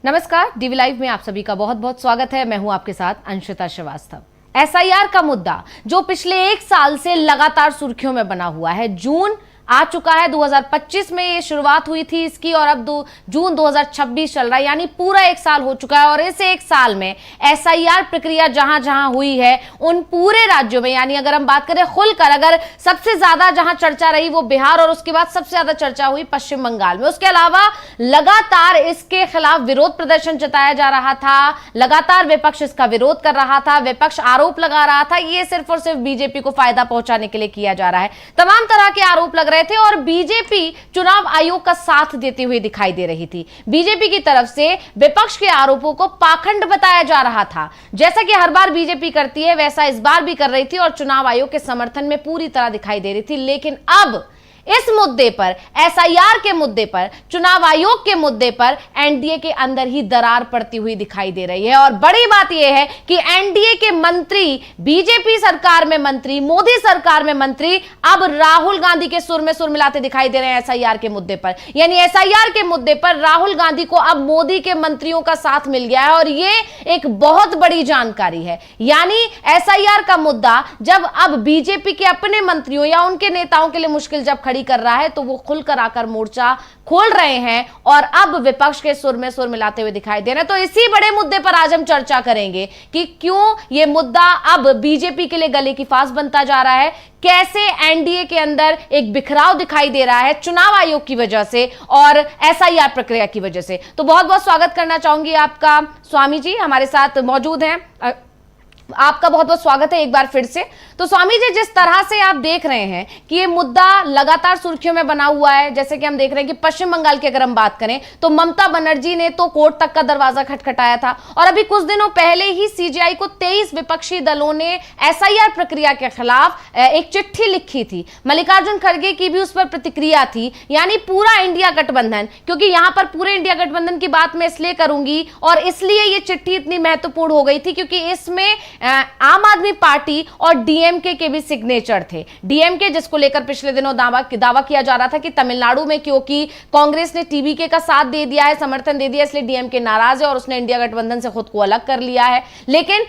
नमस्कार, DV live में आप सभी का बहुत बहुत स्वागत है। मैं हूं आपके साथ अंशिता श्रीवास्तव। एसआईआर का मुद्दा जो पिछले एक साल से लगातार सुर्खियों में बना हुआ है, जून आ चुका है, 2025 में ये शुरुआत हुई थी इसकी और अब जून 2026 चल रहा है, यानी पूरा एक साल हो चुका है। और इस एक साल में एसआईआर प्रक्रिया जहां जहां हुई है उन पूरे राज्यों में, यानी अगर हम बात करें खुलकर, अगर सबसे ज्यादा जहां चर्चा रही वो बिहार और उसके बाद सबसे ज्यादा चर्चा हुई पश्चिम बंगाल में। उसके अलावा लगातार इसके खिलाफ विरोध प्रदर्शन जताया जा रहा था, लगातार विपक्ष इसका विरोध कर रहा था, विपक्ष आरोप लगा रहा था ये सिर्फ और सिर्फ बीजेपी को फायदा पहुंचाने के लिए किया जा रहा है। तमाम तरह के आरोप लग रहे थे और बीजेपी चुनाव आयोग का साथ देती हुई दिखाई दे रही थी। बीजेपी की तरफ से विपक्ष के आरोपों को पाखंड बताया जा रहा था। जैसा कि हर बार बीजेपी करती है वैसा इस बार भी कर रही थी और चुनाव आयोग के समर्थन में पूरी तरह दिखाई दे रही थी। लेकिन अब इस मुद्दे पर, एसआईआर के मुद्दे पर, चुनाव आयोग के मुद्दे पर एनडीए के अंदर ही दरार पड़ती हुई दिखाई दे रही है। और बड़ी बात यह है कि एनडीए के मंत्री, बीजेपी सरकार में मंत्री, मोदी सरकार में मंत्री अब राहुल गांधी के सुर में सुर मिलाते दिखाई दे रहे हैं एसआईआर के मुद्दे पर। यानी एसआईआर के मुद्दे पर राहुल गांधी को अब मोदी के मंत्रियों का साथ मिल गया है और यह एक बहुत बड़ी जानकारी है। यानी एसआईआर का मुद्दा जब अब बीजेपी के अपने मंत्रियों या उनके नेताओं के लिए मुश्किल जब खड़ी कर रहा है तो वो खुलकर आकर मोर्चा खोल रहे हैं और अब विपक्ष के सुर में सुर मिलाते हुए दिखाई दे रहे हैं। तो इसी बड़े मुद्दे पर आज हम चर्चा करेंगे कि क्यों ये मुद्दा अब बीजेपी के लिए गले की फांस बनता जा रहा है, कैसे एनडीए के अंदर एक बिखराव दिखाई दे रहा है चुनाव आयोग की वजह से और एसआईआर प्रक्रिया की वजह से। तो बहुत बहुत स्वागत करना चाहूंगी आपका। स्वामी जी हमारे साथ मौजूद हैं, आपका बहुत बहुत स्वागत है एक बार फिर से। तो स्वामी जी, जिस तरह से आप देख रहे हैं कि ये मुद्दा लगातार सुर्खियों में बना हुआ है, जैसे कि हम देख रहे हैं कि पश्चिम बंगाल की अगर हम बात करें तो ममता बनर्जी ने तो कोर्ट तक का दरवाजा खटखटाया था और अभी कुछ दिनों पहले ही सीजेआई को 23 विपक्षी दलों ने एसआईआर प्रक्रिया के खिलाफ एक चिट्ठी लिखी थी। मल्लिकार्जुन खड़गे की भी उस पर प्रतिक्रिया थी। यानी पूरा इंडिया गठबंधन, क्योंकि यहां पर पूरे इंडिया गठबंधन की बात मैं इसलिए करूंगी और इसलिए ये चिट्ठी इतनी महत्वपूर्ण हो गई थी क्योंकि इसमें आम आदमी पार्टी और डीएमके के भी सिग्नेचर थे। डीएमके जिसको लेकर पिछले दिनों दावा किया जा रहा था कि तमिलनाडु में क्योंकि कांग्रेस ने टीवीके का साथ दे दिया है, समर्थन दे दिया, इसलिए डीएमके नाराज है और उसने इंडिया गठबंधन से खुद को अलग कर लिया है। लेकिन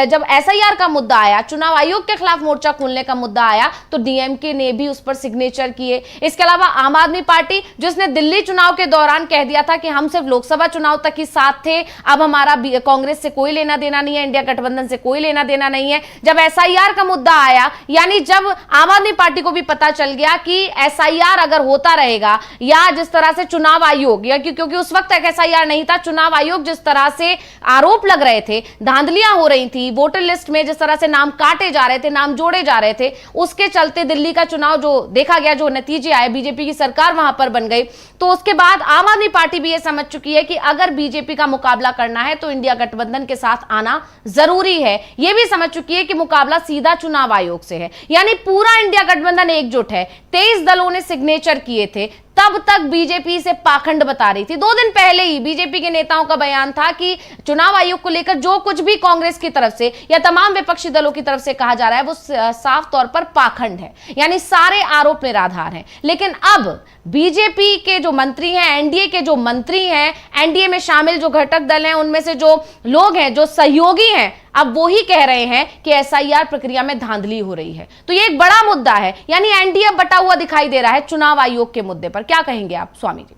जब एसआईआर का मुद्दा आया, चुनाव आयोग के खिलाफ मोर्चा खोलने का मुद्दा आया, तो डीएमके ने भी उस पर सिग्नेचर किए। इसके अलावा आम आदमी पार्टी, जिसने दिल्ली चुनाव के दौरान कह दिया था कि हम सिर्फ लोकसभा चुनाव तक ही साथ थे, अब हमारा कांग्रेस से कोई लेना देना नहीं है, इंडिया गठबंधन से कोई लेना देना नहीं है। जब एसआईआर का मुद्दा आया, यानी जब आम आदमी पार्टी को भी पता चल गया कि एसआईआर अगर होता रहेगा या जिस तरह से चुनाव आयोग, या क्योंकि उस वक्त तक एसआईआर नहीं था, चुनाव आयोग जिस तरह से आरोप लग रहे थे, धांधलियां हो रही थी, वोटर लिस्ट में जिस तरह से नाम काटे जा रहे थे, नाम जोड़े जा रहे थे, उसके चलते दिल्ली का चुनाव जो देखा गया, जो नतीजे आए, बीजेपी की सरकार वहां पर बन गई। तो उसके बाद आम आदमी पार्टी भी यह समझ चुकी है कि अगर बीजेपी का मुकाबला करना है तो इंडिया गठबंधन के साथ आना जरूरी है। यह भी समझ चुकी है कि मुकाबला सीधा चुनाव आयोग से है। यानी पूरा इंडिया गठबंधन एकजुट है। 23 दलों ने सिग्नेचर किए थे, तब तक बीजेपी से पाखंड बता रही थी। 2 दिन पहले ही बीजेपी के नेताओं का बयान था कि चुनाव आयोग को लेकर जो कुछ भी कांग्रेस की तरफ से या तमाम विपक्षी दलों की तरफ से कहा जा रहा है वो साफ तौर पर पाखंड है, यानी सारे आरोप निराधार हैं। लेकिन अब बीजेपी के जो मंत्री हैं, एनडीए के जो मंत्री हैं, एनडीए में शामिल जो घटक दल हैं, उनमें से जो लोग हैं, जो सहयोगी हैं, अब वो ही कह रहे हैं कि एसआईआर प्रक्रिया में धांधली हो रही है। तो ये एक बड़ा मुद्दा है, यानी एनडीए बटा हुआ दिखाई दे रहा है चुनाव आयोग के मुद्दे पर। क्या कहेंगे आप स्वामी जी?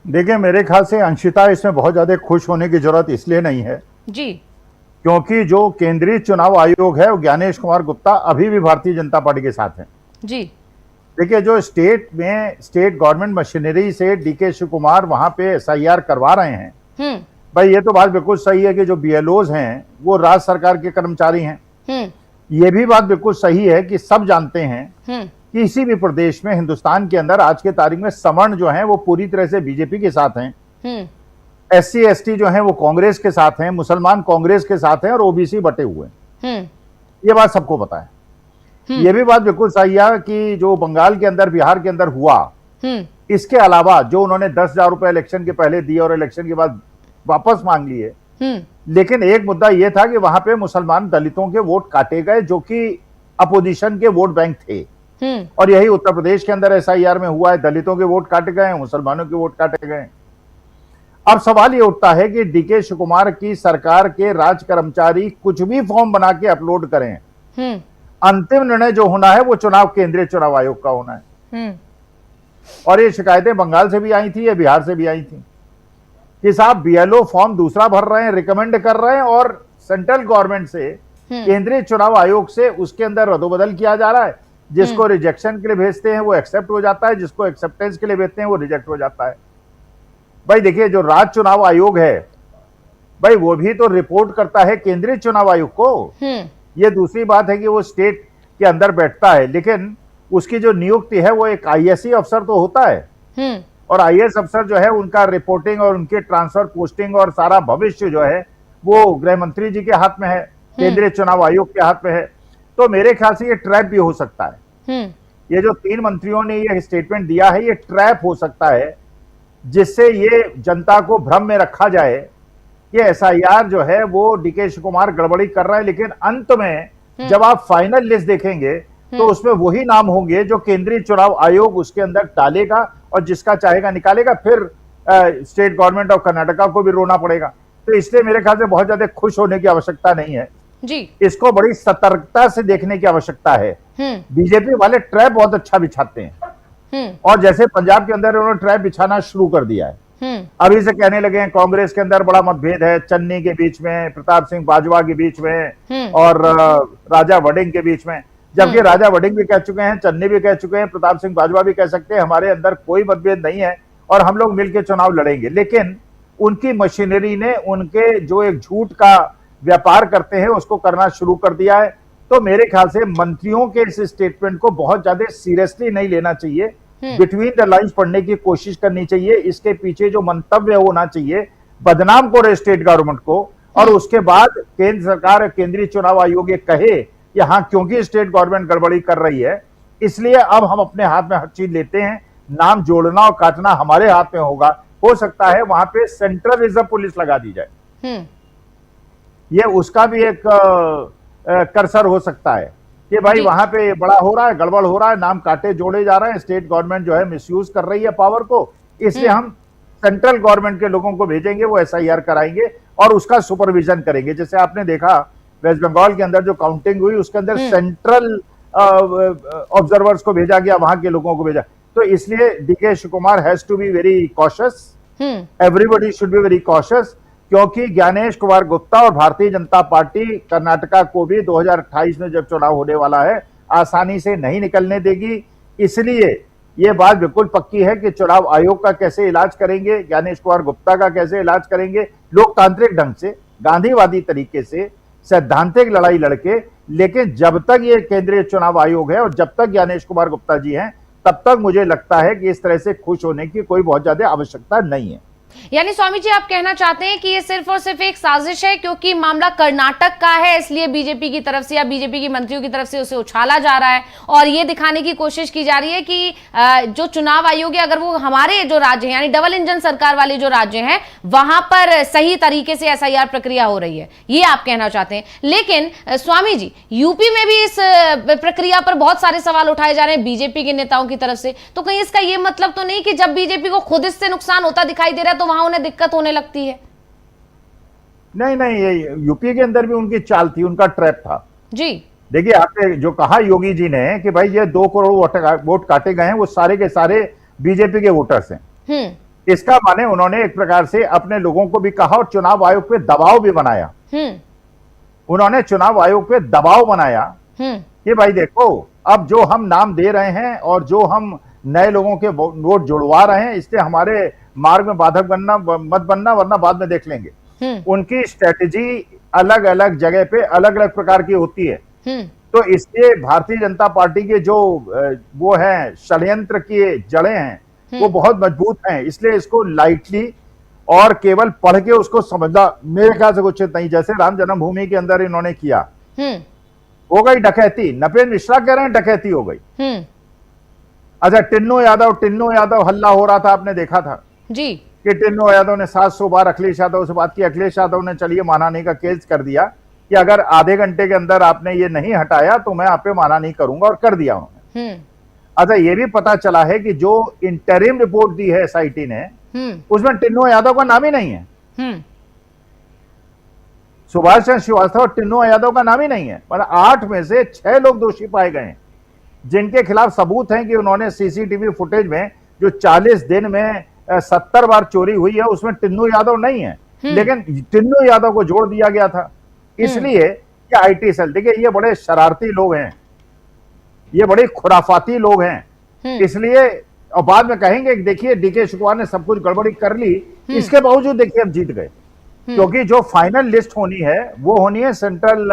देखिए, मेरे ख्याल से अंशिता, इसमें बहुत ज्यादा खुश होने की जरूरत इसलिए नहीं है जी, क्योंकि जो केंद्रीय चुनाव आयोग है वो ज्ञानेश कुमार गुप्ता अभी भी भारतीय जनता पार्टी के साथ हैं जी। देखिए, जो स्टेट गवर्नमेंट मशीनरी से डीके शिव कुमार वहां पे एसआईआर करवा रहे हैं, भाई ये तो बात बिल्कुल सही है कि जो बीएलओज हैं वो राज्य सरकार के कर्मचारी हैं। ये भी बात बिल्कुल सही है कि सब जानते हैं कि किसी भी प्रदेश में हिंदुस्तान के अंदर आज के तारीख में सवर्ण जो हैं वो पूरी तरह से बीजेपी के साथ हैं, एससी एसटी जो हैं वो कांग्रेस के साथ हैं, मुसलमान कांग्रेस के साथ हैं और ओबीसी बटे हुए हैं। ये बात सबको पता है। ये भी बात बिल्कुल सही है कि जो बंगाल के अंदर, बिहार के अंदर हुआ, इसके अलावा जो उन्होंने 10,000 रुपए इलेक्शन के पहले दिए और इलेक्शन के बाद वापस मांग लिए, लेकिन एक मुद्दा यह था कि वहां पे मुसलमान दलितों के वोट काटे गए जो कि अपोजिशन के वोट बैंक थे। और यही उत्तर प्रदेश के अंदर एसआईआर में हुआ है, दलितों के वोट काटे गए, मुसलमानों के वोट काटे गए। अब सवाल ये उठता है कि डीके शिव कुमार की सरकार के राज कर्मचारी कुछ भी फॉर्म बना के अपलोड करें, अंतिम निर्णय जो होना है वो चुनाव केंद्रीय चुनाव आयोग का होना है। और ये शिकायतें बंगाल से भी आई थी, या बिहार से भी आई थी कि साहब बीएलओ फॉर्म दूसरा भर रहे हैं, रिकमेंड कर रहे हैं, और सेंट्रल गवर्नमेंट से केंद्रीय चुनाव आयोग से उसके अंदर रद्दोबदल किया जा रहा है। जिसको रिजेक्शन के लिए भेजते हैं वो एक्सेप्ट हो जाता है, जिसको एक्सेप्टेंस के लिए भेजते हैं वो रिजेक्ट हो जाता है। भाई देखिए, जो राज्य चुनाव आयोग है भाई वो भी तो रिपोर्ट करता है केंद्रीय चुनाव आयोग को। ये दूसरी बात है कि वो स्टेट के अंदर बैठता है, लेकिन उसकी जो नियुक्ति है वो एक आईएएस अफसर तो होता है, और आईएएस अफसर जो है उनका रिपोर्टिंग और उनके ट्रांसफर पोस्टिंग और सारा भविष्य जो है वो गृह मंत्री जी के हाथ में है, केंद्रीय चुनाव आयोग के हाथ में है। तो मेरे ख्याल से ये ट्रैप भी हो सकता है। ये जो 3 मंत्रियों ने ये स्टेटमेंट दिया है ये ट्रैप हो सकता है, जिससे ये जनता को भ्रम में रखा जाए कि एसआईआर जो है वो डीके शिव कुमार गड़बड़ी कर रहा है, लेकिन अंत में जब आप फाइनल लिस्ट देखेंगे तो उसमें वही नाम होंगे जो केंद्रीय चुनाव आयोग उसके अंदर डालेगा, और जिसका चाहेगा निकालेगा। फिर स्टेट गवर्नमेंट ऑफ कर्नाटका को भी रोना पड़ेगा। तो इसलिए मेरे ख्याल से बहुत ज्यादा खुश होने की आवश्यकता नहीं है जी। इसको बड़ी सतर्कता से देखने की आवश्यकता है। बीजेपी वाले ट्रैप बहुत अच्छा बिछाते हैं, और जैसे पंजाब के अंदर उन्होंने ट्रैप बिछाना शुरू कर दिया है। अभी से कहने लगे हैं कांग्रेस के अंदर बड़ा मतभेद है, चन्नी के बीच में, प्रताप सिंह बाजवा के बीच में, और राजा वडिंग के बीच में। जबकि राजा वडिंग भी कह चुके हैं, चन्नी भी कह चुके हैं, प्रताप सिंह बाजवा भी कह सकते हैं हमारे अंदर कोई मतभेद नहीं है और हम लोग मिलकर चुनाव लड़ेंगे। लेकिन उनकी मशीनरी ने उनके जो एक झूठ का व्यापार करते हैं उसको करना शुरू कर दिया है। तो मेरे ख्याल से मंत्रियों के इस स्टेटमेंट को बहुत ज्यादा सीरियसली नहीं लेना चाहिए, बिटवीन द लाइंस पढ़ने की कोशिश करनी चाहिए। इसके पीछे जो मंतव्य होना चाहिए बदनाम को स्टेट गवर्नमेंट को, और उसके बाद केंद्र सरकार, केंद्रीय चुनाव आयोग ये कहे कि हाँ क्योंकि स्टेट गवर्नमेंट गड़बड़ी कर रही है इसलिए अब हम अपने हाथ में हर चीज लेते हैं, नाम जोड़ना और काटना हमारे हाथ में होगा। हो सकता है वहां पे सेंट्रल रिजर्व पुलिस लगा दी जाए, ये उसका भी एक कर्सर हो सकता है कि भाई वहां पे बड़ा हो रहा है, गड़बड़ हो रहा है, नाम काटे जोड़े जा रहे हैं, स्टेट गवर्नमेंट जो है मिसयूज कर रही है पावर को, इसलिए हम सेंट्रल गवर्नमेंट के लोगों को भेजेंगे, वो एसआईआर कराएंगे और उसका सुपरविजन करेंगे। जैसे आपने देखा वेस्ट बंगाल के अंदर जो काउंटिंग हुई उसके अंदर सेंट्रल ऑब्जर्वर्स को भेजा गया, वहां के लोगों को भेजा। तो इसलिए D K Shiv Kumar has to be very cautious, everybody should be very cautious, क्योंकि ज्ञानेश कुमार गुप्ता और भारतीय जनता पार्टी कर्नाटका को भी 2028 में जब चुनाव होने वाला है आसानी से नहीं निकलने देगी। इसलिए ये बात बिल्कुल पक्की है कि चुनाव आयोग का कैसे इलाज करेंगे, ज्ञानेश कुमार गुप्ता का कैसे इलाज करेंगे, लोकतांत्रिक ढंग से, गांधीवादी तरीके से, सैद्धांतिक लड़ाई लड़के। लेकिन जब तक ये केंद्रीय चुनाव आयोग है और जब तक ज्ञानेश कुमार गुप्ता जी हैं तब तक मुझे लगता है कि इस तरह से खुश होने की कोई बहुत ज्यादा आवश्यकता नहीं है। यानी स्वामी जी आप कहना चाहते हैं कि ये सिर्फ और सिर्फ एक साजिश है, क्योंकि मामला कर्नाटक का है इसलिए बीजेपी की तरफ से या बीजेपी की मंत्रियों की तरफ से उसे उछाला जा रहा है और ये दिखाने की कोशिश की जा रही है कि जो चुनाव आयोग है अगर वो हमारे जो राज्य हैं यानी डबल इंजन सरकार वाले जो राज्य हैं वहां पर सही तरीके से एसआईआर प्रक्रिया हो रही है, ये आप कहना चाहते हैं। लेकिन स्वामी जी यूपी में भी इस प्रक्रिया पर बहुत सारे सवाल उठाए जा रहे हैं बीजेपी के नेताओं की तरफ से, तो कहीं इसका ये मतलब तो नहीं कि जब बीजेपी को खुद इससे नुकसान होता दिखाई दे रहा है तो वहां उन्हें दिक्कत होने लगती है? नहीं नहीं, ये यूपी के अंदर भी उनकी चाल थी, उनका ट्रैप था जी। देखिए आपने जो कहा योगी जी ने कि भाई ये 2 करोड़ वोट काटे गए हैं वो सारे के सारे बीजेपी के वोटर्स हैं, इसका माने उन्होंने एक प्रकार से अपने लोगों को भी कहा और चुनाव आयोग पे दबाव भी बनाया। उन्होंने चुनाव आयोग पे दबाव बनाया कि भाई देखो अब जो हम नाम दे रहे हैं और जो हम नए लोगों के वोट जुड़वा रहे हैं इससे हमारे मार्ग में बाधक बनना मत बनना, वरना बाद में देख लेंगे। उनकी स्ट्रेटेजी अलग अलग जगह पे अलग अलग प्रकार की होती है। तो इसलिए भारतीय जनता पार्टी के जो वो हैं षड्यंत्र की जड़ें हैं वो बहुत मजबूत हैं, इसलिए इसको लाइटली और केवल पढ़ के उसको समझना मेरे ख्याल से कुछ नहीं। जैसे राम जन्मभूमि के अंदर इन्होंने किया, हो गई डकैती, नपेंद्र मिश्रा कह रहे हैं डकैती हो गई। अच्छा टिन्नू यादव हल्ला हो रहा था, आपने देखा था जी कि टिन्नू यादव ने 700 बार अखिलेश यादव से बात की। अखिलेश यादव ने चलिए मानहानि का केस कर दिया कि अगर आधे घंटे के अंदर आपने ये नहीं हटाया तो मैं आप पे मानहानि करूंगा, और कर दिया उन्होंने। अच्छा ये भी पता चला है कि जो इंटरिम रिपोर्ट दी है एसआईटी ने उसमें टिन्नू यादव का नाम ही नहीं है। सुभाष चंद्र श्रीवास्तव और टिन्नू यादव का नाम ही नहीं है। मतलब 8 में से 6 लोग दोषी पाए गए हैं, जिनके खिलाफ सबूत है कि उन्होंने सीसीटीवी फुटेज में जो 40 दिन में 70 बार चोरी हुई है, उसमें टिन्नू यादव नहीं है, लेकिन टिन्नू यादव को जोड़ दिया गया था। इसलिए ये आईटी सेल, देखिए ये बड़े शरारती लोग हैं, ये बड़े खुराफाती लोग हैं। इसलिए और बाद में कहेंगे कि देखिए डीके शिव कुमार ने सब कुछ गड़बड़ी कर ली, इसके बावजूद देखिए हम जीत गए, क्योंकि जो फाइनल लिस्ट होनी है वो होनी है सेंट्रल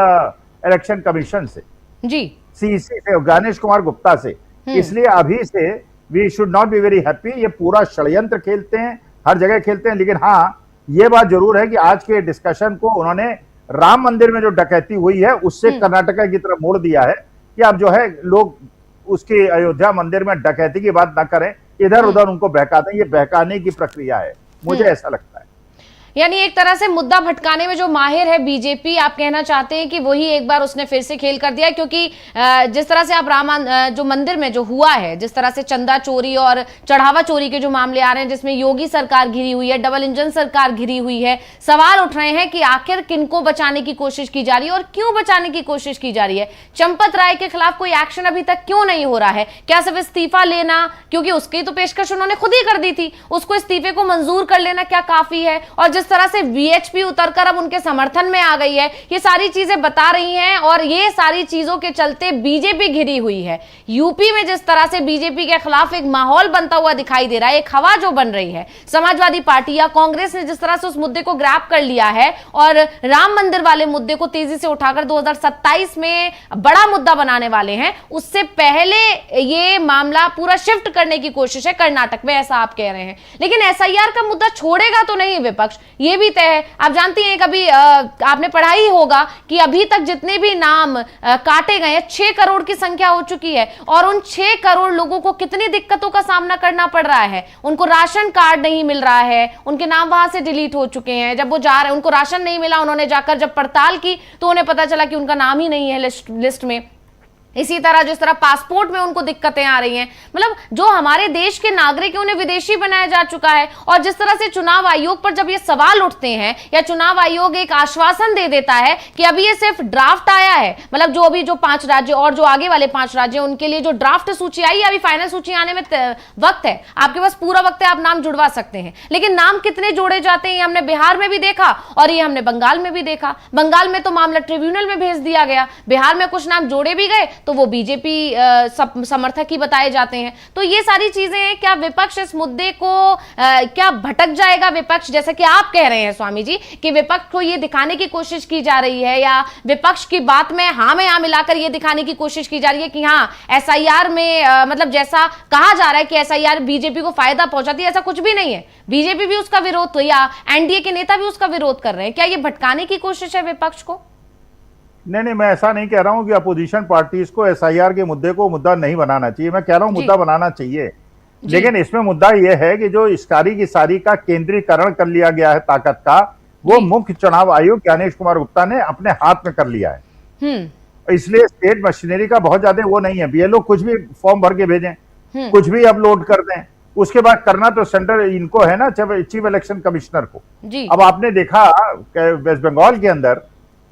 इलेक्शन कमीशन से जी, सीसी से, ज्ञानेश कुमार गुप्ता से। इसलिए अभी से we should not be very happy. ये पूरा षड्यंत्र खेलते हैं, हर जगह खेलते हैं, लेकिन हाँ ये बात जरूर है कि आज के डिस्कशन को उन्होंने राम मंदिर में जो डकैती हुई है उससे कर्नाटका की तरफ मोड़ दिया है कि अब जो है लोग उसके अयोध्या मंदिर में डकैती की बात ना करें, इधर उधर उनको बहका दें। ये बहकाने की प्रक्रिया है, मुझे ऐसा लगता है। यानी एक तरह से मुद्दा भटकाने में जो माहिर है बीजेपी, आप कहना चाहते हैं कि वही एक बार उसने फिर से खेल कर दिया, क्योंकि जिस तरह से आप जो मंदिर में जो हुआ है, जिस तरह से चंदा चोरी और चढ़ावा चोरी के जो मामले आ रहे हैं, जिसमें योगी सरकार घिरी हुई है, डबल इंजन सरकार घिरी हुई है, सवाल उठ रहे हैं कि आखिर किनको बचाने की कोशिश की जा रही है और क्यों बचाने की कोशिश की जा रही है। चंपत राय के खिलाफ कोई एक्शन अभी तक क्यों नहीं हो रहा है? क्या सिर्फ इस्तीफा लेना, क्योंकि उसकी तो पेशकश उन्होंने खुद ही कर दी थी, उसको इस्तीफे को मंजूर कर लेना क्या काफी है? और जिस तरह से वीएचपी उतरकर अब उनके समर्थन में आ गई है, ये सारी चीजें बता रही हैं, और ये सारी चीजों के चलते बीजेपी घिरी हुई है। यूपी में जिस तरह से बीजेपी के खिलाफ एक माहौल बनता हुआ दिखाई दे रहा है, एक हवा जो बन रही है, समाजवादी पार्टी या कांग्रेस ने जिस तरह से उस मुद्दे को ग्रैब कर लिया है और राम मंदिर वाले मुद्दे को तेजी से उठाकर 2027 में बड़ा मुद्दा बनाने वाले हैं, उससे पहले ये मामला पूरा शिफ्ट करने की कोशिश है कर्नाटक में, ऐसा आप कह रहे हैं। लेकिन एसआईआर का मुद्दा छोड़ेगा तो नहीं विपक्ष, ये भी तय है। आप जानती हैं, कभी आपने पढ़ा ही होगा कि अभी तक जितने भी नाम काटे गए हैं, 6 करोड़ की संख्या हो चुकी है, और उन 6 करोड़ लोगों को कितनी दिक्कतों का सामना करना पड़ रहा है। उनको राशन कार्ड नहीं मिल रहा है, उनके नाम वहां से डिलीट हो चुके हैं, जब वो जा रहे हैं उनको राशन नहीं मिला, उन्होंने जाकर जब पड़ताल की तो उन्हें पता चला कि उनका नाम ही नहीं है लिस्ट में। इसी तरह जिस तरह पासपोर्ट में उनको दिक्कतें आ रही हैं, मतलब जो हमारे देश के नागरिक हैं उन्हें विदेशी बनाया जा चुका है। और जिस तरह से चुनाव आयोग पर जब ये सवाल उठते हैं या चुनाव आयोग एक आश्वासन दे देता है कि अभी ये सिर्फ ड्राफ्ट आया है, मतलब जो अभी जो 5 राज्य और जो आगे वाले 5 राज्य उनके लिए जो ड्राफ्ट सूची आई है, अभी फाइनल सूची आने में वक्त है, आपके पास पूरा वक्त है, आप नाम जुड़वा सकते हैं। लेकिन नाम कितने जोड़े जाते हैं हमने बिहार में भी देखा और ये हमने बंगाल में भी देखा। बंगाल में तो मामला ट्रिब्यूनल में भेज दिया गया, बिहार में कुछ नाम जोड़े भी गए तो वो बीजेपी समर्थक ही बताए जाते हैं। तो ये सारी चीजें हैं। क्या विपक्ष इस मुद्दे को क्या भटक जाएगा विपक्ष, जैसे कि आप कह रहे हैं स्वामी जी कि विपक्ष को ये दिखाने की कोशिश की जा रही है, या विपक्ष की बात में हाँ मिलाकर ये दिखाने की कोशिश की जा रही है कि हाँ एसआईआर में मतलब जैसा कहा जा रहा है कि एसआईआर बीजेपी को फायदा पहुंचाती है, ऐसा कुछ भी नहीं है। बीजेपी भी उसका विरोध तो, या एनडीए के नेता भी उसका विरोध कर रहे हैं। क्या ये भटकाने की कोशिश है विपक्ष को? नहीं, मैं ऐसा नहीं कह रहा हूं कि अपोजिशन पार्टीज को एसआईआर के मुद्दे को मुद्दा नहीं बनाना चाहिए। मैं कह रहा हूं मुद्दा बनाना चाहिए, लेकिन इसमें मुद्दा यह है कि जो इस सारी की सारी का केंद्रीकरण कर लिया गया है ताकत का, वो मुख्य चुनाव आयोग ज्ञानेश कुमार गुप्ता ने अपने हाथ में कर लिया है। इसलिए स्टेट मशीनरी का बहुत ज्यादा वो नहीं है। बीएलओ कुछ भी फॉर्म भर के भेजें, कुछ भी अपलोड कर दें, उसके बाद करना तो सेंट्रल इनको है ना, चीफ इलेक्शन कमिश्नर को। अब आपने देखा वेस्ट बंगाल के अंदर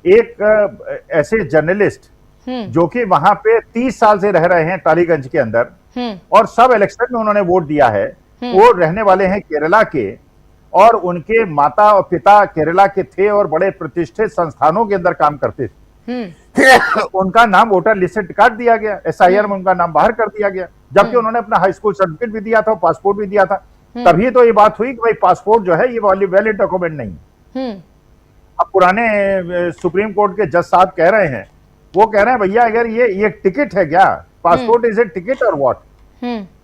एक ऐसे जर्नलिस्ट जो कि वहां पे 30 साल से रह रहे हैं टालीगंज के अंदर, और सब इलेक्शन में उन्होंने वोट दिया है, वो रहने वाले हैं केरला के, और उनके माता और पिता केरला के थे और बड़े प्रतिष्ठित संस्थानों के अंदर काम करते थे। उनका नाम वोटर लिस्ट से काट दिया गया, एसआईआर में उनका नाम बाहर कर दिया गया, जबकि उन्होंने अपना हाई स्कूल सर्टिफिकेट भी दिया था, पासपोर्ट भी दिया था। तभी तो ये बात हुई कि भाई पासपोर्ट जो है ये वैलिड डॉक्यूमेंट नहीं। अब पुराने सुप्रीम कोर्ट के जज साहब कह रहे हैं, वो कह रहे हैं भैया अगर ये टिकट है क्या, पासपोर्ट इज ए टिकट और व्हाट।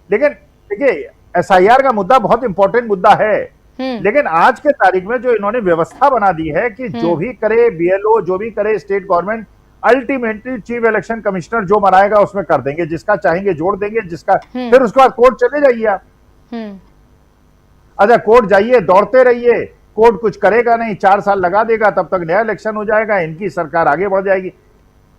लेकिन देखिए एसआईआर का मुद्दा बहुत इंपॉर्टेंट मुद्दा है, लेकिन आज के तारीख में जो इन्होंने व्यवस्था बना दी है कि जो भी करे बीएलओ, जो भी करे state government, ultimately chief election commissioner जो बनाएगा उसमें कर देंगे, जिसका चाहेंगे जोड़ देंगे, जिसका फिर उसके बाद कोर्ट चले जाइए आप। अच्छा कोर्ट जाइए, दौड़ते रहिए, कोर्ट कुछ करेगा नहीं, 4 साल लगा देगा, तब तक नया इलेक्शन हो जाएगा, इनकी सरकार आगे बढ़ जाएगी।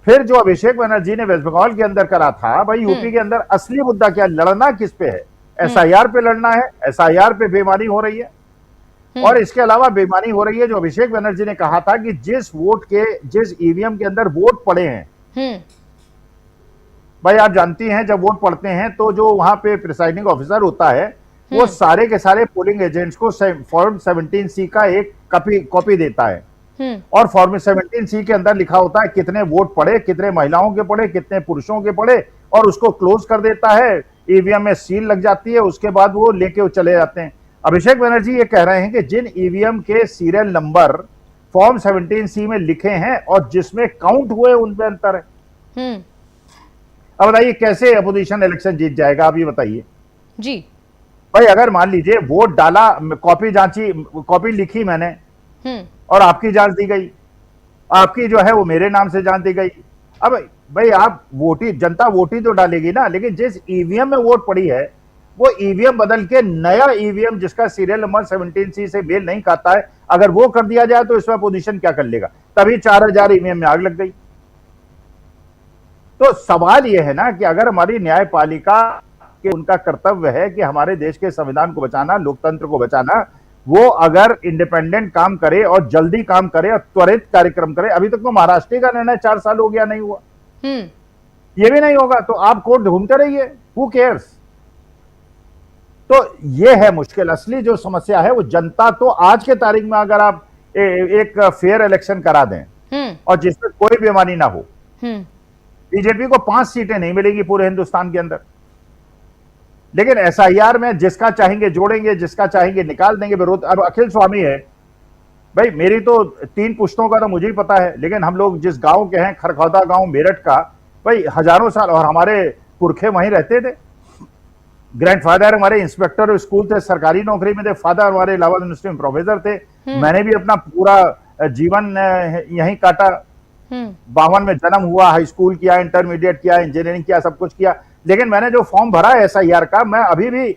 फिर जो अभिषेक बनर्जी ने वेस्ट बंगाल के अंदर करा था, भाई यूपी के अंदर असली मुद्दा क्या, लड़ना किस पे है? एसआईआर पे लड़ना है, एसआईआर पे बेईमानी हो रही है। और इसके अलावा बेईमानी हो रही है जो अभिषेक बनर्जी ने कहा था कि जिस ईवीएम के अंदर वोट पड़े हैं, भाई आप जानती हैं जब वोट पड़ते हैं तो जो वहां पे प्रिसाइडिंग ऑफिसर होता है वो सारे के सारे पोलिंग एजेंट्स को फॉर्म 17C का एक कॉपी देता है। और फॉर्म 17C के अंदर लिखा होता है कितने वोट पड़े, कितने महिलाओं के पड़े, कितने पुरुषों के पड़े, और उसको क्लोज कर देता है, ईवीएम में सील लग जाती है, उसके बाद वो लेके वो चले जाते हैं। अभिषेक बनर्जी ये कह रहे हैं कि जिन ईवीएम के सीरियल नंबर फॉर्म 17C में लिखे हैं और जिसमें काउंट हुए उनमें अंतर है। अब बताइए कैसे अपोजिशन इलेक्शन जीत जाएगा, आप ये बताइए जी। भाई अगर मान लीजिए वोट डाला, कॉपी जांची, कॉपी लिखी मैंने और आपकी जांच दी गई, आपकी जो है वो मेरे नाम से जांच दी गई। अब भाई आप जनता वोट ही तो डालेगी ना, लेकिन जिस ईवीएम में वोट पड़ी है वो ईवीएम बदल के नया ईवीएम जिसका सीरियल नंबर 17C से मेल नहीं खाता है, अगर वो कर दिया जाए तो इसमें अपोजिशन क्या कर लेगा? तभी 4000 ईवीएम में आग लग गई। तो सवाल यह है ना कि अगर हमारी न्यायपालिका के उनका कर्तव्य है कि हमारे देश के संविधान को बचाना, लोकतंत्र को बचाना, वो अगर इंडिपेंडेंट काम करे और जल्दी काम करे और त्वरित कार्यक्रम करे। अभी तक तो महाराष्ट्र का निर्णय 4 साल हो गया, नहीं हुआ, ये भी नहीं होगा, तो आप कोर्ट घूमते रहिए, हु केयर्स। तो ये है मुश्किल। असली जो समस्या है वो जनता तो आज के तारीख में अगर आप एक फेयर इलेक्शन करा दें और जिसमें कोई बेईमानी ना हो, बीजेपी को 5 सीटें नहीं मिलेगी पूरे हिंदुस्तान के अंदर। लेकिन एसआईआर में जिसका चाहेंगे जोड़ेंगे, जिसका चाहेंगे निकाल देंगे विरोध। अब अखिल स्वामी है, भाई मेरी तो 3 पुश्तों का तो मुझे ही पता है, लेकिन हम लोग जिस गांव के हैं, खरखौदा गांव मेरठ का, भाई हजारों साल, और हमारे पुरखे वहीं रहते थे। ग्रैंडफादर हमारे इंस्पेक्टर स्कूल थे, सरकारी नौकरी में थे। फादर हमारे इलाहाबाद यूनिवर्सिटी में प्रोफेसर थे। मैंने भी अपना पूरा जीवन यहीं काटा। 52 में जन्म हुआ, हाई स्कूल किया, इंटरमीडिएट किया, इंजीनियरिंग किया, सब कुछ किया। लेकिन मैंने जो फॉर्म भरा है एसआईआर का, मैं अभी भी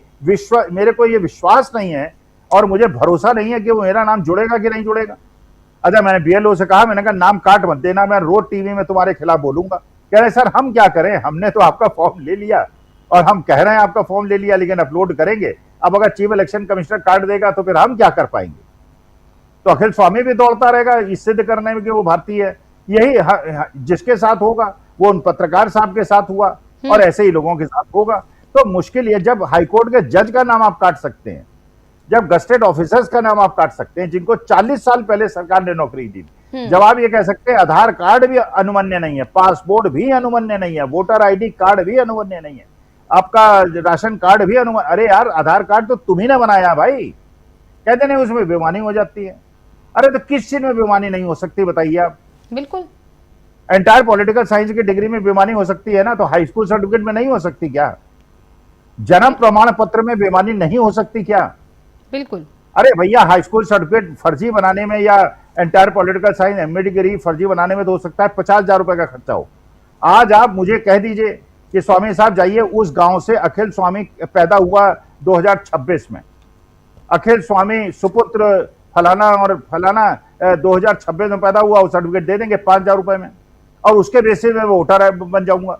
मेरे को ये विश्वास नहीं है और मुझे भरोसा नहीं है कि वो मेरा नाम जुड़ेगा कि नहीं जुड़ेगा। अच्छा, मैंने बीएलओ से कहा, मैंने कहा नाम काट मत देना, मैं रोज टीवी में तुम्हारे खिलाफ बोलूंगा। कह रहे सर हम क्या करें, हमने तो आपका फॉर्म ले लिया और हम कह रहे हैं आपका फॉर्म ले लिया, लेकिन अपलोड करेंगे। अब अगर चीफ इलेक्शन कमिश्नर काट देगा तो फिर हम क्या कर पाएंगे? तो अखिल स्वामी भी दौड़ता रहेगा इस सिद्ध करने में कि वो भारतीय है। यही जिसके साथ होगा वो उन पत्रकार साहब के साथ हुआ और ऐसे ही लोगों के साथ होगा। तो मुश्किल ये, जब हाईकोर्ट के जज का नाम आप काट सकते हैं, जब गस्टेड ऑफिसर्स का नाम आप काट सकते हैं जिनको 40 साल पहले सरकार ने नौकरी दी, जब आप ये कह सकते हैं आधार कार्ड भी अनुमन्य नहीं है, पासपोर्ट भी अनुमन्य नहीं है, वोटर आईडी कार्ड भी अनुमन्य नहीं है, आपका राशन कार्ड भी अनुमन्य। अरे यार, आधार कार्ड तो तुम्ही ने बनाया भाई, कहते नहीं उसमें बेईमानी हो जाती है। अरे तो किस चीज में बेईमानी नहीं हो सकती बताइए आप? बिल्कुल, एंटायर पॉलिटिकल साइंस की डिग्री में बेईमानी हो सकती है ना, तो हाई स्कूल सर्टिफिकेट में नहीं हो सकती क्या? जन्म प्रमाण पत्र में बेईमानी नहीं हो सकती क्या? बिल्कुल। अरे भैया, हाई स्कूल सर्टिफिकेट फर्जी बनाने में या entire political science MA degree फर्जी बनाने में तो हो सकता है 50,000 रुपए का खर्चा हो। आज आप मुझे कह दीजिए कि स्वामी साहब जाइए उस गांव से अखिल स्वामी पैदा हुआ 2026 में, अखिल स्वामी सुपुत्र फलाना और फलाना 2026 में पैदा हुआ, वो सर्टिफिकेट दे देंगे 5,000 रुपए में और उसके बेसिस में वोटर बन जाऊंगा।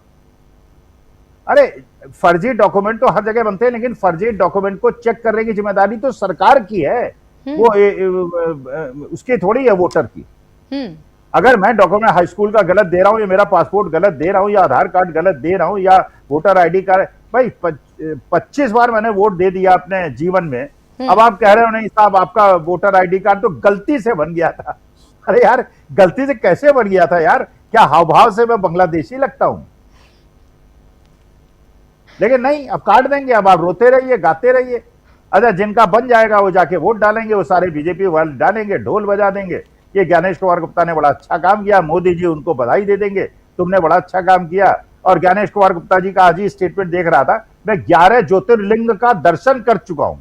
अरे फर्जी डॉक्यूमेंट तो हर जगह बनते हैं, लेकिन फर्जी डॉक्यूमेंट को चेक करने की जिम्मेदारी तो सरकार की है, वो उसकी थोड़ी है वोटर की। अगर मैं डॉक्यूमेंट हाई स्कूल का गलत दे रहा हूं या मेरा पासपोर्ट गलत दे रहा हूं या आधार कार्ड गलत दे रहा हूं या वोटर आईडी कार्ड, भाई 25 बार मैंने वोट दे दिया अपने जीवन में, अब आप कह रहे हो नहीं साहब आपका वोटर आईडी कार्ड तो गलती से बन गया था। अरे यार, गलती से कैसे बन गया था यार? क्या हाव भाव से मैं बांग्लादेशी लगता हूं? लेकिन नहीं, अब काट देंगे, अब आप रोते रहिए, गाते रहिए। अच्छा, जिनका बन जाएगा वो जाके वोट डालेंगे, वो सारे बीजेपी वाले डालेंगे, ढोल बजा देंगे। ये ज्ञानेश कुमार गुप्ता ने बड़ा अच्छा काम किया, मोदी जी उनको बधाई दे देंगे, तुमने बड़ा अच्छा काम किया। और ज्ञानेश कुमार गुप्ता जी का आज ही स्टेटमेंट देख रहा था, मैं 11 ज्योतिर्लिंग का दर्शन कर चुका हूं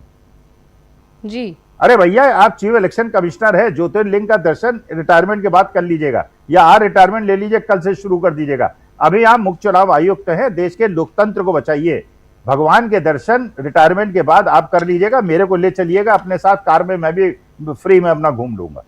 जी। अरे भैया, आप चीफ इलेक्शन कमिश्नर है, ज्योतिर्लिंग का दर्शन रिटायरमेंट के बाद कर लीजिएगा या रिटायरमेंट ले लीजिए, कल से शुरू कर दीजिएगा। अभी आप मुख्य चुनाव आयुक्त हैं, देश के लोकतंत्र को बचाइए। भगवान के दर्शन रिटायरमेंट के बाद आप कर लीजिएगा, मेरे को ले चलिएगा अपने साथ कार में, मैं भी फ्री में अपना घूम लूंगा।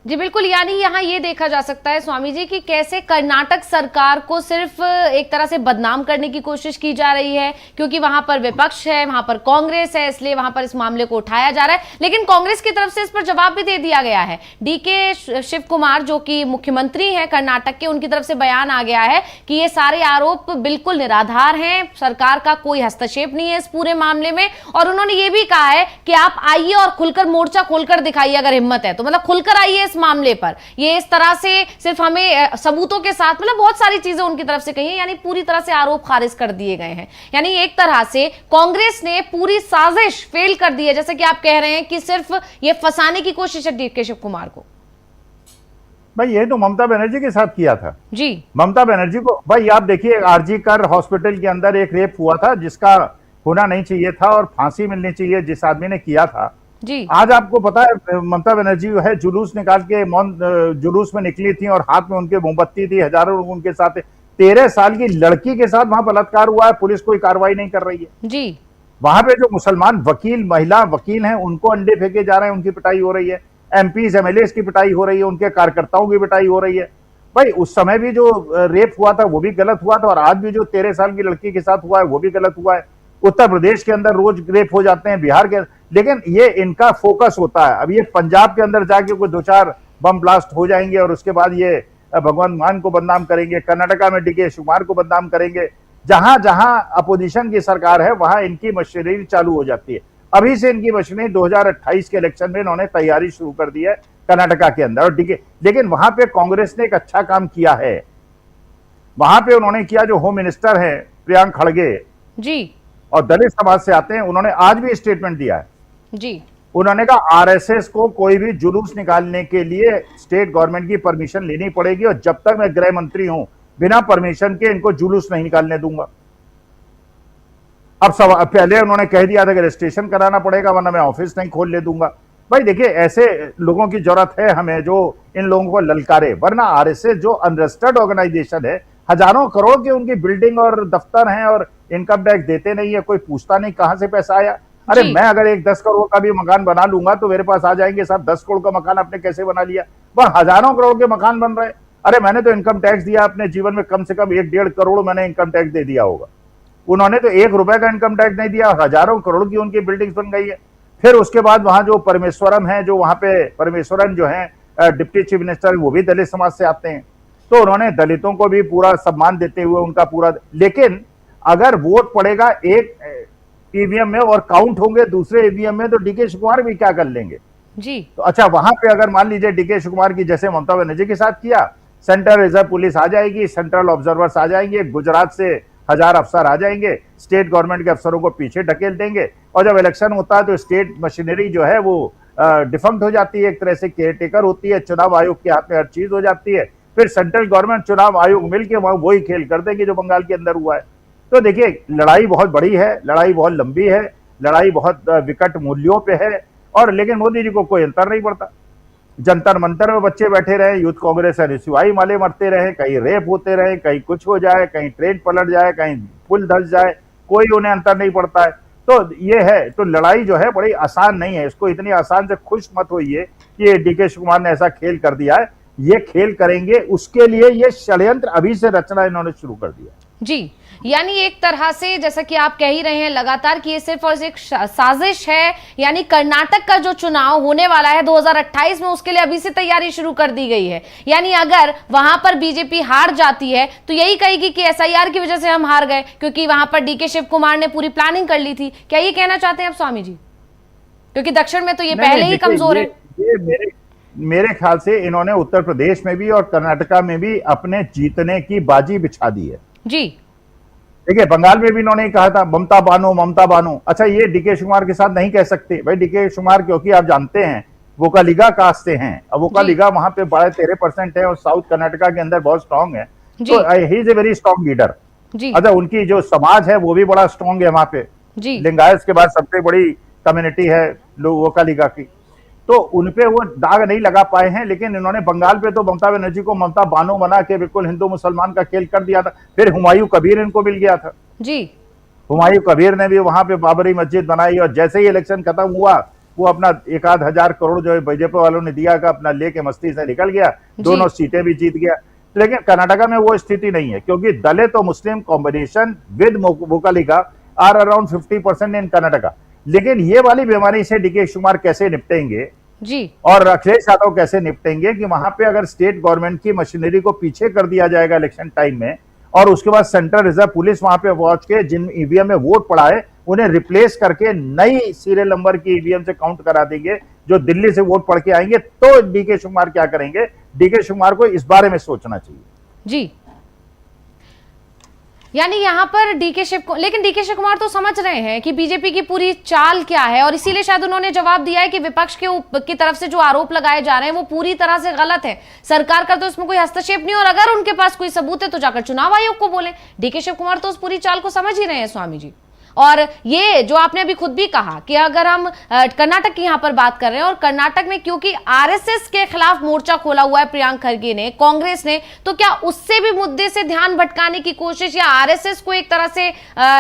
जी बिल्कुल, यानी यहाँ ये देखा जा सकता है स्वामी जी कि कैसे कर्नाटक सरकार को सिर्फ एक तरह से बदनाम करने की कोशिश की जा रही है, क्योंकि वहां पर विपक्ष है, वहां पर कांग्रेस है, इसलिए वहां पर इस मामले को उठाया जा रहा है। लेकिन कांग्रेस की तरफ से इस पर जवाब भी दे दिया गया है। डीके शिव कुमार जो कि मुख्यमंत्री हैं कर्नाटक के, उनकी तरफ से बयान आ गया है कि ये सारे आरोप बिल्कुल निराधार हैं, सरकार का कोई हस्तक्षेप नहीं है इस पूरे मामले में। और उन्होंने ये भी कहा है कि आप आइए और खुलकर मोर्चा खोलकर दिखाइए, अगर हिम्मत है तो, मतलब खुलकर आइए इस मामले पर। ये इस तरह से सिर्फ हमें सबूतों के साथ, मतलब बहुत सारी चीजें उनकी तरफ से कही है, यानी पूरी तरह से आरोप खारिज कर दिए गए हैं। यानी एक तरह से कांग्रेस ने पूरी साजिश फेल कर दी है, जैसे कि आप कह रहे हैं कि सिर्फ ये फंसाने की कोशिश है डीके शिव कुमार को। भाई ये तो ममता बनर्जी के साथ किया था जी। ममता बनर्जी को, भाई आप देखिए आरजी कर हॉस्पिटल के अंदर एक रेप हुआ था जिसका होना नहीं चाहिए था और फांसी मिलनी चाहिए जिस आदमी ने किया था। जी। आज आपको पता है ममता बनर्जी जो है जुलूस निकाल के जुलूस में निकली थी और हाथ में उनके मोमबत्ती थी, हजारों लोग उनके साथ। 13 साल की लड़की के साथ वहां बलात्कार हुआ है, पुलिस कोई कार्रवाई नहीं कर रही है। जी। वहां पे जो मुसलमान वकील, महिला वकील हैं, उनको अंडे फेंके जा रहे हैं, उनकी पिटाई हो रही है। एमपीज एमएलए की पिटाई हो रही है, उनके कार्यकर्ताओं की पिटाई हो रही है। भाई उस समय भी जो रेप हुआ था वो भी गलत हुआ था और आज भी जो 13 साल की लड़की के साथ हुआ है वो भी गलत हुआ है। उत्तर प्रदेश के अंदर रोज रेप हो जाते हैं, बिहार के, लेकिन ये इनका फोकस होता है। अब ये पंजाब के अंदर जाके कोई 2-4 बम ब्लास्ट हो जाएंगे और उसके बाद ये भगवंत मान को बदनाम करेंगे, कर्नाटका में डीके शिव कुमार को बदनाम करेंगे। जहां जहां अपोजिशन की सरकार है वहां इनकी मशीनरी चालू हो जाती है। अभी से इनकी मशीनरी 2028 के इलेक्शन में इन्होंने तैयारी शुरू कर दी है कर्नाटका के अंदर और डीके। लेकिन वहां पे कांग्रेस ने एक अच्छा काम किया है, वहां पे उन्होंने किया, जो होम मिनिस्टर है प्रियंक खड़गे जी और दलित समाज से आते हैं, उन्होंने आज भी स्टेटमेंट दिया है। जी। उन्होंने कहा आरएसएस को कोई भी जुलूस निकालने के लिए स्टेट गवर्नमेंट की परमिशन लेनी पड़ेगी और जब तक मैं गृह मंत्री हूं बिना परमिशन के इनको जुलूस नहीं निकालने दूंगा। अब पहले उन्होंने कह दिया था कि रजिस्ट्रेशन कराना पड़ेगा वरना मैं ऑफिस नहीं खोलने दूंगा। भाई देखिए ऐसे लोगों की जरूरत है हमें जो इन लोगों को ललकारे, वरना आरएसएस जो अनरजिस्टर्ड ऑर्गेनाइजेशन है, हजारों करोड़ की उनकी बिल्डिंग और दफ्तर हैं और इनकम टैक्स देते नहीं है, कोई पूछता नहीं कहां से पैसा आया। अरे मैं अगर एक 10 करोड़ का भी मकान बना लूंगा तो मेरे पास आ जाएंगे साहब 10 करोड़ का मकान आपने कैसे बना लिया, वह हजारों करोड़ के मकान बन रहे। अरे मैंने तो इनकम टैक्स दिया अपने जीवन में कम से कम 1-1.5 करोड़ मैंने इनकम टैक्स दे दिया होगा। उन्होंने तो 1 रुपए का इनकम टैक्स नहीं दिया, हजारों करोड़ की उनकी बिल्डिंग बन गई है। फिर उसके बाद वहां जो परमेश्वरम है, जो वहां पे परमेश्वरन जो है डिप्टी चीफ मिनिस्टर, वो भी दलित समाज से आते हैं, तो उन्होंने दलितों को भी पूरा सम्मान देते हुए उनका पूरा। लेकिन अगर वोट पड़ेगा एक ईवीएम में और काउंट होंगे दूसरे ईवीएम में, तो डीके शिव कुमार भी क्या कर लेंगे जी। तो अच्छा वहां पे अगर मान लीजिए डीके शिव कुमार की जैसे ममता बनर्जी के साथ किया, सेंट्रल रिजर्व पुलिस आ जाएगी, सेंट्रल ऑब्जर्वर्स आ जाएंगे, गुजरात से 1000 अफसर आ जाएंगे, स्टेट गवर्नमेंट के अफसरों को पीछे ढकेल देंगे और जब इलेक्शन होता है तो स्टेट मशीनरी जो है वो डिफंक्ट हो जाती है, एक तरह से केयर टेकर होती है, चुनाव आयोग के हाथ में हर चीज हो जाती है। फिर सेंट्रल गवर्नमेंट चुनाव आयोग मिलकर वही खेल कर देगी जो बंगाल के अंदर हुआ है। तो देखिए लड़ाई बहुत बड़ी है, लड़ाई बहुत लंबी है, लड़ाई बहुत विकट मूल्यों पे है और लेकिन मोदी जी को कोई अंतर नहीं पड़ता। जंतर मंतर में बच्चे बैठे रहे, यूथ कांग्रेस रिसवाई माले मरते रहे, कहीं रेप होते रहे, कहीं कुछ हो जाए, कहीं ट्रेन पलट जाए, कहीं पुल धस जाए, कोई उन्हें अंतर नहीं पड़ता है। तो ये है, तो लड़ाई जो है बड़ी आसान नहीं है, इसको इतनी आसान से खुश मत होइए कि डीके शिव कुमार ने ऐसा खेल कर दिया है। ये खेल करेंगे, उसके लिए ये षड्यंत्र अभी से रचना इन्होंने शुरू कर दिया जी। यानी एक तरह से जैसा कि आप कह ही रहे हैं लगातार कि ये सिर्फ और एक साजिश है, यानी कर्नाटक का जो चुनाव होने वाला है 2028 में, उसके लिए अभी से तैयारी शुरू कर दी गई है। यानी अगर वहां पर बीजेपी हार जाती है तो यही कहेगी कि एसआईआर की वजह से हम हार गए, क्योंकि वहां पर डीके शिव कुमार ने पूरी प्लानिंग कर ली थी। क्या ये कहना चाहते हैं आप स्वामी जी? क्योंकि दक्षिण में तो ये पहले ही कमजोर है। ये मेरे ख्याल से इन्होंने उत्तर प्रदेश में भी और कर्नाटका में भी अपने जीतने की बाजी बिछा दी है जी। देखिए बंगाल में भी इन्होंने कहा था ममता बानो ममता बानो। अच्छा ये डीके शिव कुमार के साथ नहीं कह सकते भाई, डीके शिव कुमार क्योंकि आप जानते हैं वोकालिगा कास्ट से हैं, अब वोकालिगा वहां पे 12-13% है और साउथ कर्नाटका के अंदर बहुत स्ट्रांग है, तो he is a very strong leader. अच्छा उनकी जो समाज है वो भी बड़ा स्ट्रांग है वहां पे, लिंगायत के बाद सबसे बड़ी कम्युनिटी है लोग वोकालिगा की, तो उनपे वो दाग नहीं लगा पाए हैं। लेकिन इन्होंने बंगाल पे तो ममता बनर्जी को ममता बानो बना के बिल्कुल हिंदू मुसलमान का खेल कर दिया था। फिर हुमायूं कबीर इनको मिल गया था जी, हुमायूं कबीर ने भी वहां पे बाबरी मस्जिद बनाई और जैसे ही इलेक्शन खत्म हुआ वो अपना 1,000 करोड़ जो बीजेपी वालों ने दिया का अपना लेके मस्ती से निकल गया, दोनों सीटें भी जीत गया। लेकिन कर्नाटका में वो स्थिति नहीं है, क्योंकि दलित और मुस्लिम कॉम्बिनेशन विद वोकलिका आर अराउंड 50% इन कर्नाटका। लेकिन ये वाली बीमारी से डीके शिवकुमार कैसे निपटेंगे जी, और अखिलेश यादव कैसे निपटेंगे कि वहां पे अगर स्टेट गवर्नमेंट की मशीनरी को पीछे कर दिया जाएगा इलेक्शन टाइम में, और उसके बाद सेंट्रल रिजर्व पुलिस वहां पे पहुंच के जिन ईवीएम में वोट पड़ाए उन्हें रिप्लेस करके नई सीरियल नंबर की ईवीएम से काउंट करा देंगे जो दिल्ली से वोट पड़ के आएंगे, तो डीके शिवकुमार क्या करेंगे? डीके शिवकुमार को इस बारे में सोचना चाहिए। जी, यानी यहाँ पर लेकिन डीके शिवकुमार तो समझ रहे हैं कि बीजेपी की पूरी चाल क्या है, और इसीलिए शायद उन्होंने जवाब दिया है कि विपक्ष की तरफ से जो आरोप लगाए जा रहे हैं वो पूरी तरह से गलत है, सरकार का तो इसमें कोई हस्तक्षेप नहीं, और अगर उनके पास कोई सबूत है तो जाकर चुनाव आयोग को बोले। डीके शिवकुमार तो उस पूरी चाल को समझ ही रहे हैं स्वामी जी। और ये जो आपने अभी खुद भी कहा कि अगर हम कर्नाटक की यहां पर बात कर रहे हैं, और कर्नाटक में क्योंकि आरएसएस के खिलाफ मोर्चा खोला हुआ है प्रियंका खरगे ने, कांग्रेस ने, तो क्या उससे भी मुद्दे से ध्यान भटकाने की कोशिश, या आरएसएस को एक तरह से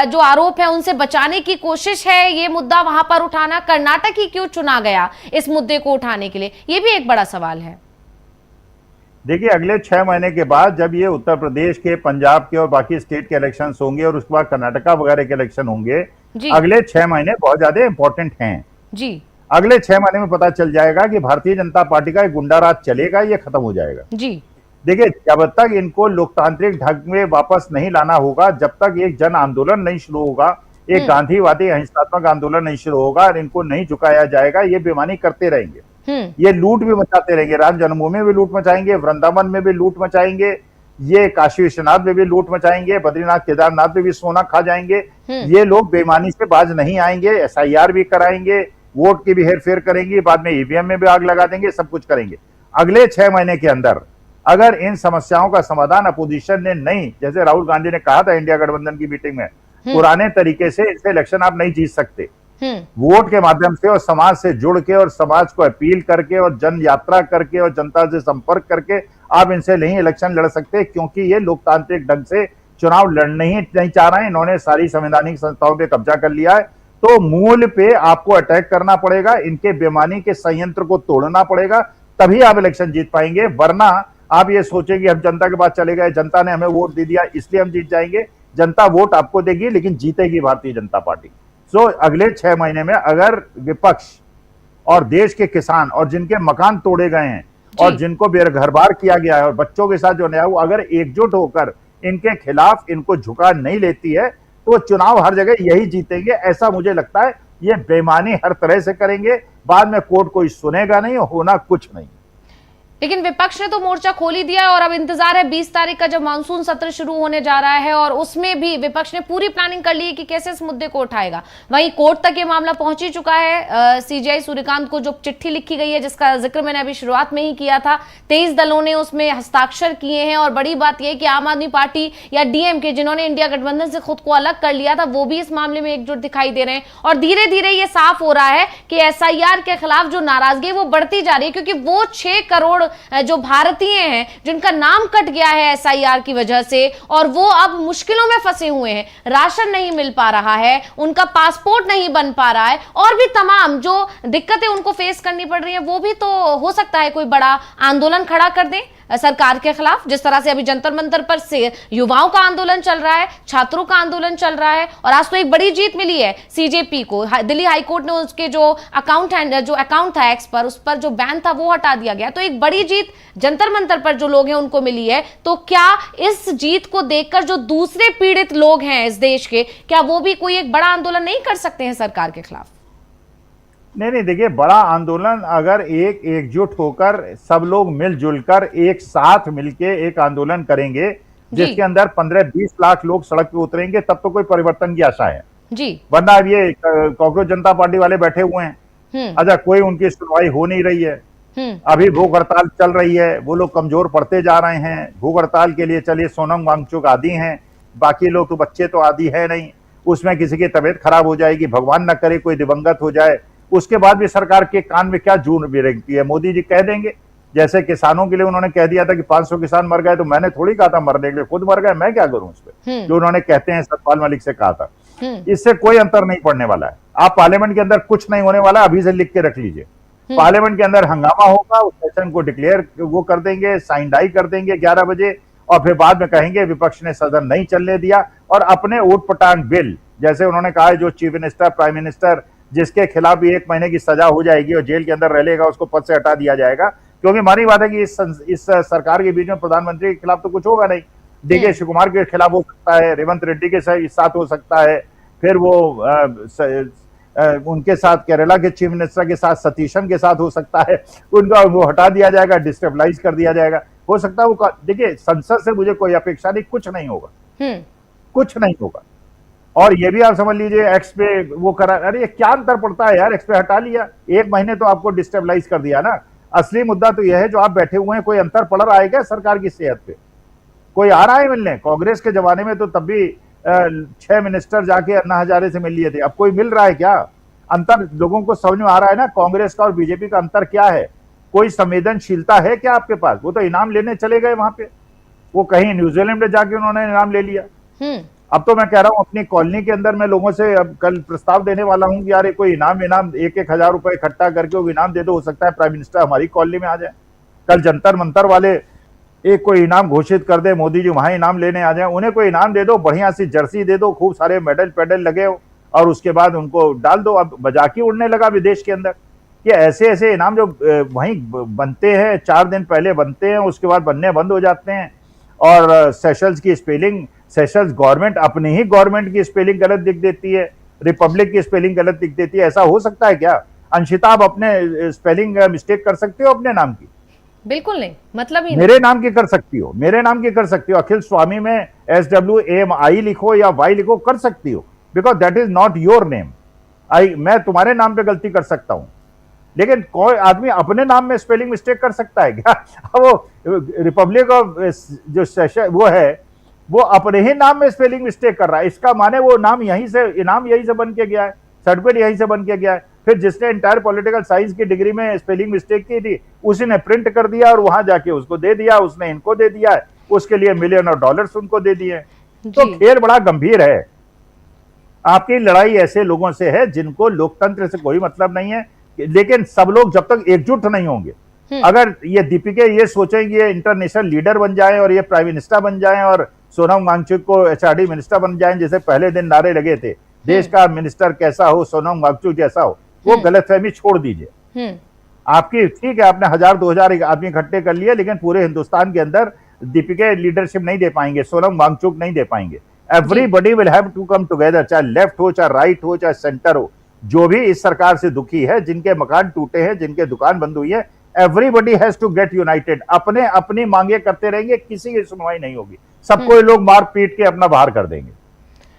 जो आरोप है उनसे बचाने की कोशिश है ये मुद्दा वहां पर उठाना? कर्नाटक ही क्यों चुना गया इस मुद्दे को उठाने के लिए, ये भी एक बड़ा सवाल है। देखिए, अगले 6 महीने के बाद जब ये उत्तर प्रदेश के, पंजाब के और बाकी स्टेट के इलेक्शंस होंगे और उसके बाद कर्नाटका वगैरह के इलेक्शन होंगे, अगले 6 महीने बहुत ज्यादा इंपॉर्टेंट हैं जी। अगले 6 महीने में पता चल जाएगा कि भारतीय जनता पार्टी का एक गुंडा राज चलेगा, ये खत्म हो जाएगा जी। देखिए, जब तक इनको लोकतांत्रिक ढंग में वापस नहीं लाना होगा, जब तक एक जन आंदोलन नहीं शुरू होगा, एक गांधीवादी अहिंसात्मक आंदोलन नहीं शुरू होगा और इनको नहीं झुकाया जाएगा, ये बेईमानी करते रहेंगे, ये लूट भी मचाते रहेंगे। राम जन्मभूमि में भी लूट मचाएंगे, वृंदावन में भी लूट मचाएंगे, ये काशी विश्वनाथ में भी लूट मचाएंगे, बद्रीनाथ केदारनाथ में भी सोना खा जाएंगे। ये लोग बेईमानी से बाज नहीं आएंगे, एसआईआर भी कराएंगे, वोट की भी हेरफेर करेंगे, बाद में ईवीएम में भी आग लगा देंगे, सब कुछ करेंगे। अगले 6 महीने के अंदर अगर इन समस्याओं का समाधान अपोजिशन ने नहीं, जैसे राहुल गांधी ने कहा था इंडिया गठबंधन की मीटिंग में, पुराने तरीके से इसे इलेक्शन आप नहीं जीत सकते, वोट के माध्यम से और समाज से जुड़ के और समाज को अपील करके और जन यात्रा करके और जनता से संपर्क करके आप इनसे नहीं इलेक्शन लड़ सकते, क्योंकि ये लोकतांत्रिक ढंग से चुनाव लड़ने ही नहीं चाह रहे हैं। इन्होंने सारी संवैधानिक संस्थाओं पे कब्जा कर लिया है, तो मूल पे आपको अटैक करना पड़ेगा, इनके बेईमानी के संयंत्र को तोड़ना पड़ेगा, तभी आप इलेक्शन जीत पाएंगे। वरना आप ये सोचेंगे हम जनता के पास चले गए, जनता ने हमें वोट दे दिया इसलिए हम जीत जाएंगे। जनता वोट आपको देगी लेकिन जीतेगी भारतीय जनता पार्टी। अगले 6 महीने में अगर विपक्ष और देश के किसान और जिनके मकान तोड़े गए हैं और जिनको बेघरबार किया गया है और बच्चों के साथ जो नया, वो अगर एकजुट होकर इनके खिलाफ इनको झुका नहीं लेती है तो चुनाव हर जगह यही जीतेंगे, ऐसा मुझे लगता है। ये बेईमानी हर तरह से करेंगे, बाद में कोर्ट कोई सुनेगा नहीं, होना कुछ नहीं। लेकिन विपक्ष ने तो मोर्चा खोल ही दिया है, और अब इंतजार है 20 तारीख का जब मानसून सत्र शुरू होने जा रहा है, और उसमें भी विपक्ष ने पूरी प्लानिंग कर ली है कि कैसे इस मुद्दे को उठाएगा। वहीं कोर्ट तक ये मामला पहुंच ही चुका है। सीजेआई सूर्यकांत को जो चिट्ठी लिखी गई है, जिसका जिक्र मैंने अभी शुरुआत में ही किया था, 23 दलों ने उसमें हस्ताक्षर किए हैं। और बड़ी बात यह कि आम आदमी पार्टी या डीएमके, जिन्होंने इंडिया गठबंधन से खुद को अलग कर लिया था, वो भी इस मामले में एकजुट दिखाई दे रहे हैं। और धीरे धीरे ये साफ हो रहा है कि एसआईआर के खिलाफ जो नाराजगी वो बढ़ती जा रही है, क्योंकि वो 6 करोड़ जो भारतीय हैं जिनका नाम कट गया है एसआईआर की वजह से, और वो अब मुश्किलों में फंसे हुए हैं, राशन नहीं मिल पा रहा है, उनका पासपोर्ट नहीं बन पा रहा है, और भी तमाम जो दिक्कतें उनको फेस करनी पड़ रही हैं, वो भी तो हो सकता है कोई बड़ा आंदोलन खड़ा कर दें सरकार के खिलाफ। जिस तरह से अभी जंतर मंतर पर से युवाओं का आंदोलन चल रहा है, छात्रों का आंदोलन चल रहा है, और आज तो एक बड़ी जीत मिली है सीजेपी को। दिल्ली हाईकोर्ट ने उसके जो अकाउंट था एक्स पर, उस पर जो बैन था वो हटा दिया गया। तो एक बड़ी जीत जंतर मंतर पर जो लोग हैं उनको मिली है। तो क्या इस जीत को देखकर जो दूसरे पीड़ित लोग हैं इस देश के, क्या वो भी कोई एक बड़ा आंदोलन नहीं कर सकते हैं सरकार के खिलाफ? नहीं, देखिए, बड़ा आंदोलन अगर एकजुट होकर सब लोग मिलजुल कर एक साथ मिलके एक आंदोलन करेंगे जिसके अंदर 15-20 लाख लोग सड़क पे उतरेंगे, तब तो कोई परिवर्तन की आशा है जी। वरना अब ये कांग्रेस जनता पार्टी वाले बैठे हुए हैं, अच्छा कोई उनकी सुनवाई हो नहीं रही है, अभी भूख हड़ताल चल रही है, वो लोग कमजोर पड़ते जा रहे हैं। भूख हड़ताल के लिए चलिए सोनम वांगचुक आदि हैं, बाकी लोग तो बच्चे तो आदि है नहीं, उसमें किसी की तबीयत खराब हो जाएगी, भगवान न करे कोई दिवंगत हो जाए, उसके बाद भी सरकार के कान में क्या जून भी रेंगती है। मोदी जी कह देंगे, जैसे किसानों के लिए उन्होंने कह दिया था कि 500 किसान मर गए, तो मैंने थोड़ी कहा था मरने के लिए, खुद मर गए, मैं क्या करूं उस पर, जो उन्होंने कहते हैं सतपाल मलिक से कहा था। इससे कोई अंतर नहीं पड़ने वाला है। आप पार्लियामेंट के अंदर कुछ नहीं होने वाला, अभी से लिख के रख लीजिए। पार्लियामेंट के अंदर हंगामा होगा, उस सेशन को डिक्लेयर वो कर देंगे, साइन डाई कर देंगे 11 बजे, और फिर बाद में कहेंगे विपक्ष ने सदन नहीं चलने दिया, और अपने ऊट पटांग बिल, जैसे उन्होंने कहा है जो चीफ मिनिस्टर, प्राइम मिनिस्टर जिसके खिलाफ भी 1 महीने की सजा हो जाएगी और जेल के अंदर रह लेगा, उसको पद से हटा दिया जाएगा। क्योंकि मानी बात है कि इस सरकार के बीच में प्रधानमंत्री के खिलाफ तो कुछ होगा नहीं, डीके शिव कुमार के खिलाफ हो सकता है, रेवंत रेड्डी के साथ हो सकता है, फिर वो उनके साथ केरला के चीफ मिनिस्टर के साथ, सतीशन के साथ हो सकता है, उनका वो हटा दिया जाएगा, डिस्टेबलाइज कर दिया जाएगा, हो सकता है वो। देखिए, संसद से मुझे कोई अपेक्षा नहीं, कुछ नहीं होगा, कुछ नहीं होगा। और ये भी आप समझ लीजिए, एक्स पे वो करा, अरे ये क्या अंतर पड़ता है यार, एक्स पे हटा लिया, 1 महीने तो आपको डिस्टेबलाइज कर दिया ना। असली मुद्दा तो यह है जो आप बैठे हुए हैं, कोई अंतर पड़ रहा है क्या सरकार की सेहत पे? कोई आ रहा है मिलने? कांग्रेस के जमाने में तो तब भी 6 मिनिस्टर जाके अन्ना हजारे से मिल लिए थे, अब कोई मिल रहा है क्या? अंतर लोगों को समझ में आ रहा है ना, कांग्रेस का और बीजेपी का अंतर क्या है? कोई संवेदनशीलता है क्या आपके पास? वो तो इनाम लेने चले गए वहां पे, वो कहीं न्यूजीलैंड में जाके उन्होंने इनाम ले लिया। अब तो मैं कह रहा हूं अपनी कॉलोनी के अंदर मैं लोगों से अब कल प्रस्ताव देने वाला हूं कि यार कोई इनाम 1-1 हजार रुपए इकट्ठा करके वो इनाम दे दो, हो सकता है प्राइम मिनिस्टर हमारी कॉलोनी में आ जाए। कल जंतर मंतर वाले एक कोई इनाम घोषित कर दे, मोदी जी वहां इनाम लेने आ जाए, उन्हें कोई इनाम दे दो, बढ़िया सी जर्सी दे दो, खूब सारे मेडल पेडल लगे हो, और उसके बाद उनको डाल दो। अब मजाक उड़ने लगा विदेश के अंदर कि ऐसे ऐसे इनाम जो वहीं बनते हैं, 4 दिन पहले बनते हैं, उसके बाद बनने बंद हो जाते हैं। और सेशल्स की स्पेलिंग, सेशल्स गवर्नमेंट अपनी ही गवर्नमेंट की स्पेलिंग गलत लिख देती है, रिपब्लिक की स्पेलिंग गलत लिख देती है। ऐसा हो सकता है क्या? अंशिता, आप अपने स्पेलिंग मिस्टेक कर सकते हो अपने नाम की? बिल्कुल नहीं, मतलब ही मेरे नाम की कर सकती हो, मेरे नाम की कर सकती हो। अखिल स्वामी में SWAMI लिखो या Y लिखो, कर सकती हो, because that is not your name. मैं तुम्हारे नाम पे गलती कर सकता हूं, लेकिन कोई आदमी अपने नाम में स्पेलिंग मिस्टेक कर सकता है क्या? वो रिपब्लिक ऑफ जो सेशन वो है, वो अपने ही नाम में स्पेलिंग मिस्टेक कर रहा है, इसका माने वो नाम यहीं से, इनाम यहीं से बन के गया है, सर्टिफिकेट यहीं से बन के गया है। फिर जिसने इंटायर पॉलिटिकल साइंस की डिग्री में स्पेलिंग मिस्टेक की थी, उसी ने प्रिंट कर दिया और वहां जाके उसको दे दिया, उसने इनको दे दिया है, उसके लिए $1 मिलियन उनको दे दिए। तो खेल बड़ा गंभीर है। आपकी लड़ाई ऐसे लोगों से है जिनको लोकतंत्र से कोई मतलब नहीं है, लेकिन सब लोग जब तक एकजुट नहीं होंगे, अगर ये दीपिका ये सोचें कि ये इंटरनेशनल लीडर बन जाएं और ये प्राइम मिनिस्टर बन जाएं और सोनम वांगचुक को HRD मिनिस्टर बन जाएं, जैसे पहले दिन नारे लगे थे, देश का मिनिस्टर कैसा हो, सोनम वांगचुक जैसा हो, वो गलतफहमी छोड़ दीजिए। आपकी ठीक है, आपने 1000-2000 आदमी इकट्ठे कर लिए, लेकिन पूरे हिंदुस्तान के अंदर दीपिका लीडरशिप नहीं दे पाएंगे, सोनम वांगचुक नहीं दे पाएंगे। Everybody will have to come together, चाहे लेफ्ट हो, चाहे राइट हो, चाहे सेंटर हो। जो भी इस सरकार से दुखी है, जिनके मकान टूटे हैं, जिनके दुकान बंद हुई है, everybody has to get united. अपने अपनी मांगे करते रहेंगे, किसी की सुनवाई नहीं होगी, सबको लोग मार पीट के अपना बाहर कर देंगे।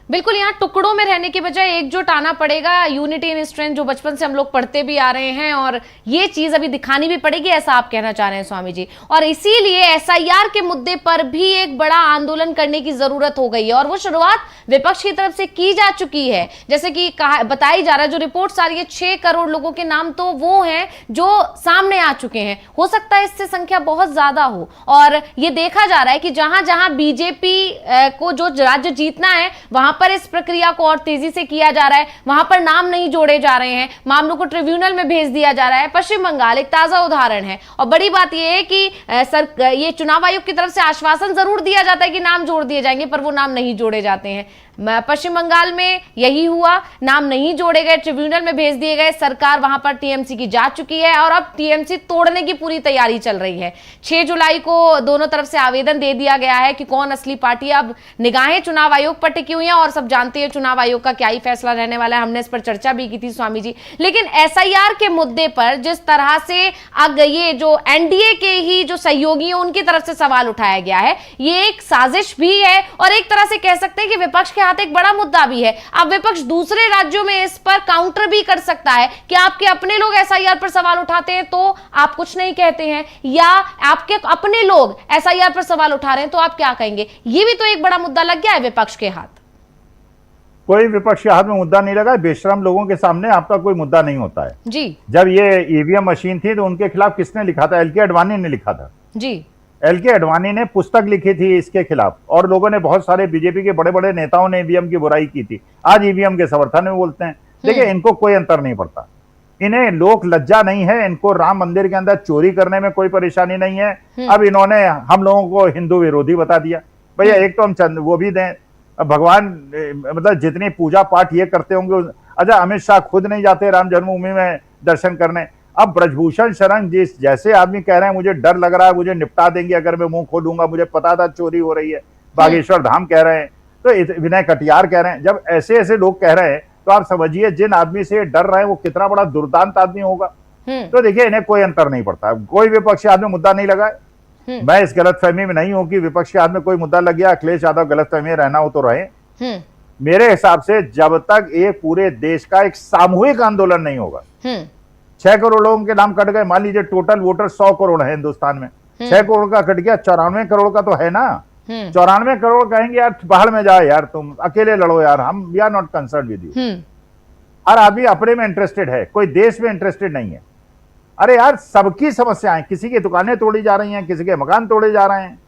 बिल्कुल, यहाँ टुकड़ों में रहने की बजाय एकजुट आना पड़ेगा, यूनिटी इन स्ट्रेंथ, जो बचपन से हम लोग पढ़ते भी आ रहे हैं, और ये चीज अभी दिखानी भी पड़ेगी, ऐसा आप कहना चाह रहे हैं स्वामी जी। और इसीलिए SIR के मुद्दे पर भी एक बड़ा आंदोलन करने की जरूरत हो गई है, और वो शुरुआत विपक्ष की तरफ से की जा चुकी है। जैसे कि बताई जा रहा है, जो रिपोर्ट आ रही है, 6 करोड़ लोगों के नाम तो वो हैं जो सामने आ चुके हैं, हो सकता है इससे संख्या बहुत ज्यादा हो। और ये देखा जा रहा है कि जहां जहां बीजेपी को जो राज्य जीतना है, वहां पर इस प्रक्रिया को और तेजी से किया जा रहा है, वहां पर नाम नहीं जोड़े जा रहे हैं, मामलों को ट्रिब्यूनल में भेज दिया जा रहा है। पश्चिम बंगाल एक ताजा उदाहरण है। और बड़ी बात यह है कि ये चुनाव आयोग की तरफ से आश्वासन जरूर दिया जाता है कि नाम जोड़ दिए जाएंगे, पर वो नाम नहीं जोड़े जाते हैं। पश्चिम बंगाल में यही हुआ, नाम नहीं जोड़े गए, ट्रिब्यूनल में भेज दिए गए। सरकार वहां पर TMC की जा चुकी है और अब TMC तोड़ने की पूरी तैयारी चल रही है। 6 जुलाई को दोनों तरफ से आवेदन दे दिया गया है कि कौन असली पार्टी है। अब निगाहें चुनाव आयोग पर टिकी हुई हैं, और सब जानते हैं चुनाव आयोग का क्या ही फैसला रहने वाला है। हमने इस पर चर्चा भी की थी स्वामी जी। लेकिन SIR के मुद्दे पर जिस तरह से अब ये जो NDA के ही जो सहयोगी हैं, उनकी तरफ से सवाल उठाया गया है, ये एक साजिश भी है, और एक तरह से कह सकते हैं कि विपक्ष के एक बड़ा मुद्दा भी है। अब विपक्ष दूसरे राज्यों में इस पर काउंटर भी कर सकता है कि आपके अपने लोग SIR पर सवाल उठाते हैं तो आप कुछ नहीं कहते हैं, या आपके अपने लोग SIR पर सवाल उठा रहे हैं तो आप क्या कहेंगे। ये भी तो एक बड़ा मुद्दा लग गया है विपक्ष के हाथ। कोई विपक्ष के हाथ में मुद्दा नहीं लगा, बेशरम लोगों के सामने आपका कोई मुद्दा नहीं होता है जी। जब ये EVM मशीन थी तो उनके खिलाफ किसने लिखा था? LK आडवाणी ने लिखा था जी। LK आडवाणी ने पुस्तक लिखी थी इसके खिलाफ, और लोगों ने, बहुत सारे बीजेपी के बड़े बड़े नेताओं ने EVM की बुराई की थी। आज EVM के समर्थन में बोलते हैं। देखिए इनको कोई अंतर नहीं पड़ता, इन्हें लोक लज्जा नहीं है, इनको राम मंदिर के अंदर चोरी करने में कोई परेशानी नहीं है। अब इन्होंने हम लोगों को हिंदू विरोधी बता दिया। भैया एक तो हम चंद वो भी दें, भगवान मतलब जितनी पूजा पाठ ये करते होंगे, अच्छा अमित शाह खुद नहीं जाते राम जन्मभूमि में दर्शन करने। अब ब्रजभूषण शरण जिस जैसे आदमी कह रहे हैं मुझे डर लग रहा है, मुझे निपटा देंगे अगर मैं मुंह खोलूंगा, मुझे पता था चोरी हो रही है, बागेश्वर धाम कह रहे हैं, तो विनय कटियार कह रहे हैं, जब ऐसे ऐसे लोग कह रहे हैं तो आप समझिए जिन आदमी से डर रहे हैं वो कितना बड़ा दुर्दांत आदमी होगा। तो देखिए इन्हें कोई अंतर नहीं पड़ता, कोई विपक्षी हाथ में मुद्दा नहीं लगाए। मैं इस गलतफहमी में नहीं हूं कि विपक्ष के हाथ में कोई मुद्दा लग गया, अखिलेश यादव गलतफहमी रहना हो तो रहे। मेरे हिसाब से जब तक एक पूरे देश का एक सामूहिक आंदोलन नहीं होगा, 6 करोड़ लोगों के नाम कट गए, मान लीजिए टोटल वोटर 100 करोड़ है हिंदुस्तान में, 6 करोड़ का कट गया, 94 करोड़ का तो है ना। 94 करोड़ कहेंगे यार बाहर में जाओ यार, तुम अकेले लड़ो यार, हम we are not concern with you. हर आदमी अपने में इंटरेस्टेड है, कोई देश में इंटरेस्टेड नहीं है। अरे यार सबकी समस्याएं, किसी की दुकानें तोड़ी जा रही हैं, किसी के मकान तोड़े जा रहे हैं,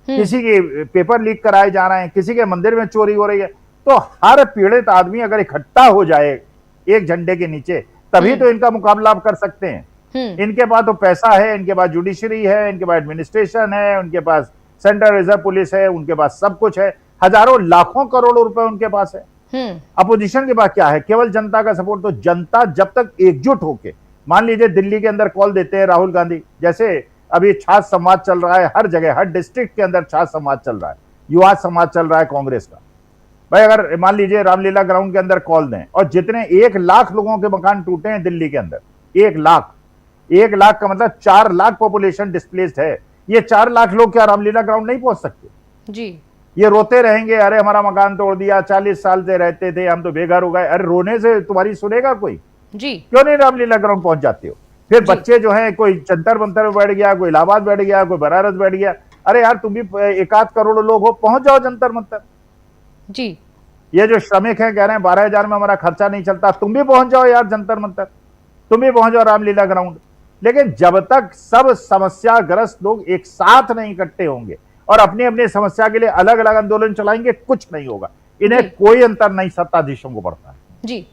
किसी के पेपर लीक कराए जा रहे हैं, किसी के मंदिर में चोरी हो रही है। तो हर पीड़ित आदमी अगर इकट्ठा हो जाए एक झंडे के नीचे तभी तो इनका मुकाबला आप कर सकते हैं। इनके पास तो पैसा है, इनके पास जुडिशरी है, इनके पास एडमिनिस्ट्रेशन है, उनके पास सेंट्रल रिजर्व पुलिस है, उनके पास सब कुछ है, हजारों लाखों करोड़ों रुपए उनके पास है। अपोजिशन के पास क्या है? केवल जनता का सपोर्ट। तो जनता जब तक एकजुट होके, मान लीजिए दिल्ली के अंदर कॉल देते हैं राहुल गांधी, जैसे अभी छात्र संवाद चल रहा है हर जगह, हर डिस्ट्रिक्ट के अंदर छात्र संवाद चल रहा है, युवा समाज चल रहा है कांग्रेस का। भाई अगर मान लीजिए रामलीला ग्राउंड के अंदर कॉल दें और जितने 1 लाख लोगों के मकान टूटे हैं दिल्ली के अंदर, 1 लाख का मतलब 4 लाख पॉपुलेशन डिस्प्लेस्ड है, ये 4 लाख लोग क्या रामलीला ग्राउंड नहीं पहुंच सकते जी? ये रोते रहेंगे, अरे हमारा मकान तोड़ दिया, 40 साल से रहते थे, हम तो बेघर हो गए। अरे रोने से तुम्हारी सुनेगा कोई जी? क्यों नहीं रामलीला ग्राउंड पहुंच जाते हो? फिर बच्चे जो है, कोई जंतर मंतर में बैठ गया, कोई इलाहाबाद बैठ गया, कोई बनारस बैठ गया, अरे यार तुम भी 1 करोड़ लोग हो, पहुंच जाओ जंतर मंतर जी। ये जो श्रमिक हैं कह रहे हैं 12,000 में हमारा खर्चा नहीं चलता, तुम भी पहुंच जाओ यार जंतर मंतर, तुम भी पहुंच जाओ रामलीला ग्राउंड। लेकिन जब तक सब समस्याग्रस्त लोग एक साथ नहीं इकट्ठे होंगे और अपनी अपनी समस्या के लिए अलग अलग आंदोलन चलाएंगे, कुछ नहीं होगा। इन्हें कोई अंतर नहीं सत्ताधीशों को पड़ता है जी।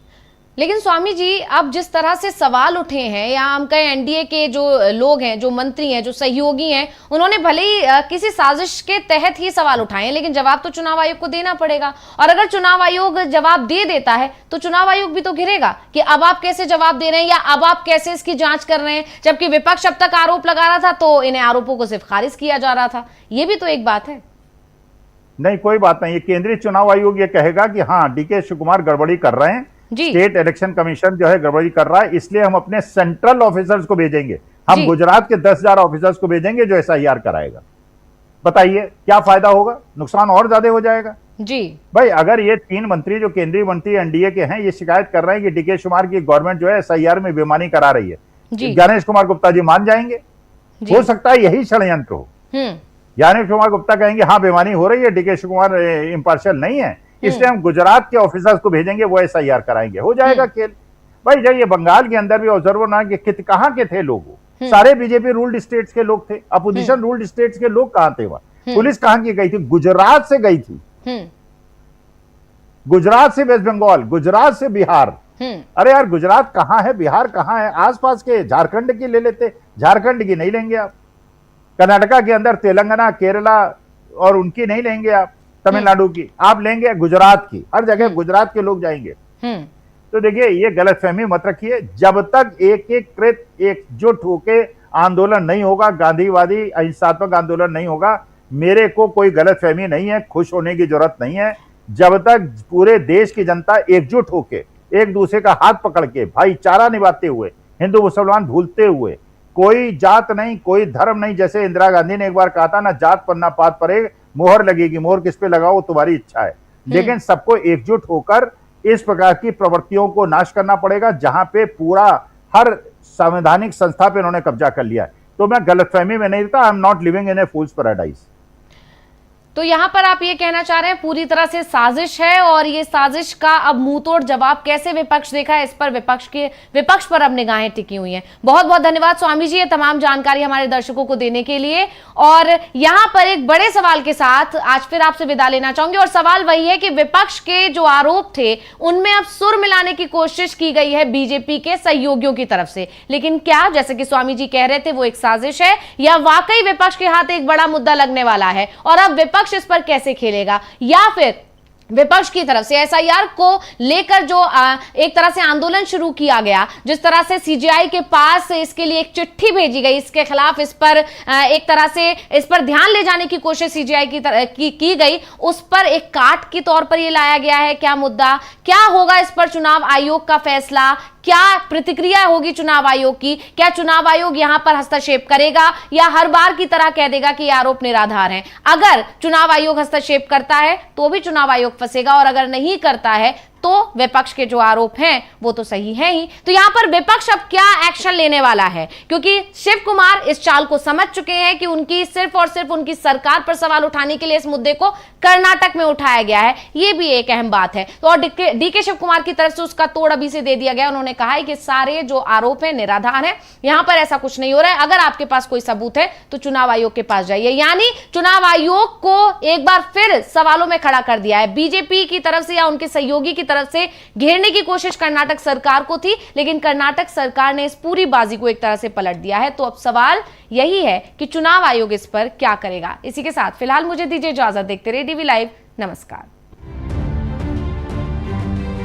लेकिन स्वामी जी, अब जिस तरह से सवाल उठे हैं, या हम कहें एनडीए के जो लोग हैं, जो मंत्री हैं, जो सहयोगी हैं, उन्होंने भले ही किसी साजिश के तहत ही सवाल उठाए हैं, लेकिन जवाब तो चुनाव आयोग को देना पड़ेगा। और अगर चुनाव आयोग जवाब दे देता है तो चुनाव आयोग भी तो घिरेगा कि अब आप कैसे जवाब दे रहे हैं, या अब आप कैसे इसकी जांच कर रहे हैं, जबकि विपक्ष अब तक आरोप लगा रहा था तो इन्हें आरोपों को सिर्फ खारिज किया जा रहा था। ये भी तो एक बात है। नहीं, कोई बात नहीं, केंद्रीय चुनाव आयोग ये कहेगा कि हाँ डीके शिव कुमार गड़बड़ी कर रहे हैं, स्टेट इलेक्शन कमीशन जो है गड़बड़ी कर रहा है, इसलिए हम अपने सेंट्रल ऑफिसर्स को भेजेंगे, हम गुजरात के 10,000 ऑफिसर्स को भेजेंगे जो एसआईआर कराएगा। बताइए क्या फायदा होगा? नुकसान और ज्यादा हो जाएगा जी। भाई अगर ये 3 मंत्री जो केंद्रीय मंत्री एनडीए के हैं ये शिकायत कर रहे हैं कि डीके शिव कुमार की गवर्नमेंट जो है एसआईआर में बेईमानी करा रही है, ज्ञानेश कुमार गुप्ता जी मान जाएंगे? हो सकता है यही षड्यंत्र हो। ज्ञानेश कुमार गुप्ता कहेंगे हाँ बेईमानी हो रही है, डीके शिव कुमार इम्पार्शियल नहीं है, इसलिए हम गुजरात के ऑफिसर्स को भेजेंगे, वो एसआईआर कराएंगे, हो जाएगा खेल। भाई जब ये बंगाल के अंदर भी ऑब्जर्वर ना कि कहां के थे लोग, सारे बीजेपी रूल्ड स्टेट्स के लोग थे, अपोजिशन रूल्ड स्टेट्स के लोग कहां थे? वहां पुलिस कहां की गई थी? गुजरात से गई थी, गुजरात से वेस्ट बंगाल, गुजरात से बिहार। अरे यार गुजरात कहां है, बिहार कहां है? आसपास के झारखंड की ले लेते, झारखंड की नहीं लेंगे आप, कर्नाटका के अंदर तेलंगाना, केरला और उनकी नहीं लेंगे आप, तमिलनाडु की आप लेंगे, गुजरात की, हर जगह गुजरात के लोग जाएंगे। तो देखिए ये गलतफहमी मत रखिए, जब तक एकीकृत एकजुट होके आंदोलन नहीं होगा, गांधीवादी अहिंसात्मक आंदोलन नहीं होगा, मेरे को कोई गलतफहमी नहीं है, खुश होने की जरूरत नहीं है। जब तक पूरे देश की जनता एकजुट होके एक दूसरे का हाथ पकड़ के भाईचारा निभाते हुए, हिंदू मुसलमान भूलते हुए, कोई जात नहीं, कोई धर्म नहीं, जैसे इंदिरा गांधी ने एक बार कहा था ना, जात पर ना पात पर मोहर लगेगी, मोहर किस पे लगाओ तुम्हारी इच्छा है, लेकिन सबको एकजुट होकर इस प्रकार की प्रवृत्तियों को नाश करना पड़ेगा, जहां पे पूरा हर संवैधानिक संस्था पे उन्होंने कब्जा कर लिया है। तो मैं गलतफहमी में नहीं रहता, I am not living in A fools paradise. तो यहां पर आप ये कहना चाह रहे हैं पूरी तरह से साजिश है, और ये साजिश का अब मुंहतोड़ जवाब कैसे विपक्ष देखा है, इस पर विपक्ष पर अब निगाहें टिकी हुई हैं। बहुत बहुत धन्यवाद स्वामी जी, ये तमाम जानकारी हमारे दर्शकों को देने के लिए। और यहां पर एक बड़े सवाल के साथ आज फिर आपसे विदा लेना चाहूंगी, और सवाल वही है कि विपक्ष के जो आरोप थे उनमें अब सुर मिलाने की कोशिश की गई है बीजेपी के सहयोगियों की तरफ से, लेकिन क्या, जैसे कि स्वामी जी कह रहे थे, वो एक साजिश है या वाकई विपक्ष के हाथ एक बड़ा मुद्दा लगने वाला है, और अब विपक्ष इस पर कैसे खेलेगा, या फिर विपक्ष की तरफ से एसआईआर को लेकर जो एक तरह से आंदोलन शुरू किया गया, जिस तरह से सीजेआई के पास इसके लिए एक चिट्ठी भेजी गई, इसके खिलाफ इस पर एक तरह से इस पर ध्यान ले जाने की कोशिश सीजेआई की गई, उस पर एक काट के तौर पर यह लाया गया है क्या मुद्दा, क्या होगा इस पर चुनाव आयोग का फैसला, क्या प्रतिक्रिया होगी चुनाव आयोग की, क्या चुनाव आयोग यहां पर हस्तक्षेप करेगा या हर बार की तरह कह देगा कि ये आरोप निराधार हैं। अगर चुनाव आयोग हस्तक्षेप करता है तो भी चुनाव आयोग फंसेगा, और अगर नहीं करता है तो विपक्ष के जो आरोप हैं वो तो सही है ही। तो यहां पर विपक्ष अब क्या एक्शन लेने वाला है, क्योंकि शिव कुमार इस चाल को समझ चुके हैं कि उनकी सिर्फ और सिर्फ उनकी सरकार पर सवाल उठाने के लिए इस मुद्दे को कर्नाटक में उठाया गया है, ये भी एक अहम बात है। तो और डीके शिव कुमार की तरफ से उसका तोड़ अभी से दे दिया गया। उन्होंने कहा है कि सारे जो आरोप है निराधार है, यहां पर ऐसा कुछ नहीं हो रहा है, अगर आपके पास कोई सबूत है तो चुनाव आयोग के पास जाइए। यानी चुनाव आयोग को एक बार फिर सवालों में खड़ा कर दिया है। बीजेपी की तरफ से या उनके सहयोगी की तरफ से घेरने की कोशिश कर्नाटक सरकार को थी, लेकिन कर्नाटक सरकार ने इस पूरी बाजी को एक तरह से पलट दिया है। तो अब सवाल यही है कि चुनाव आयोग इस पर क्या करेगा। इसी के साथ फिलहाल मुझे दीजिए इजाजत, देखते रहिए डीवी लाइव। नमस्कार।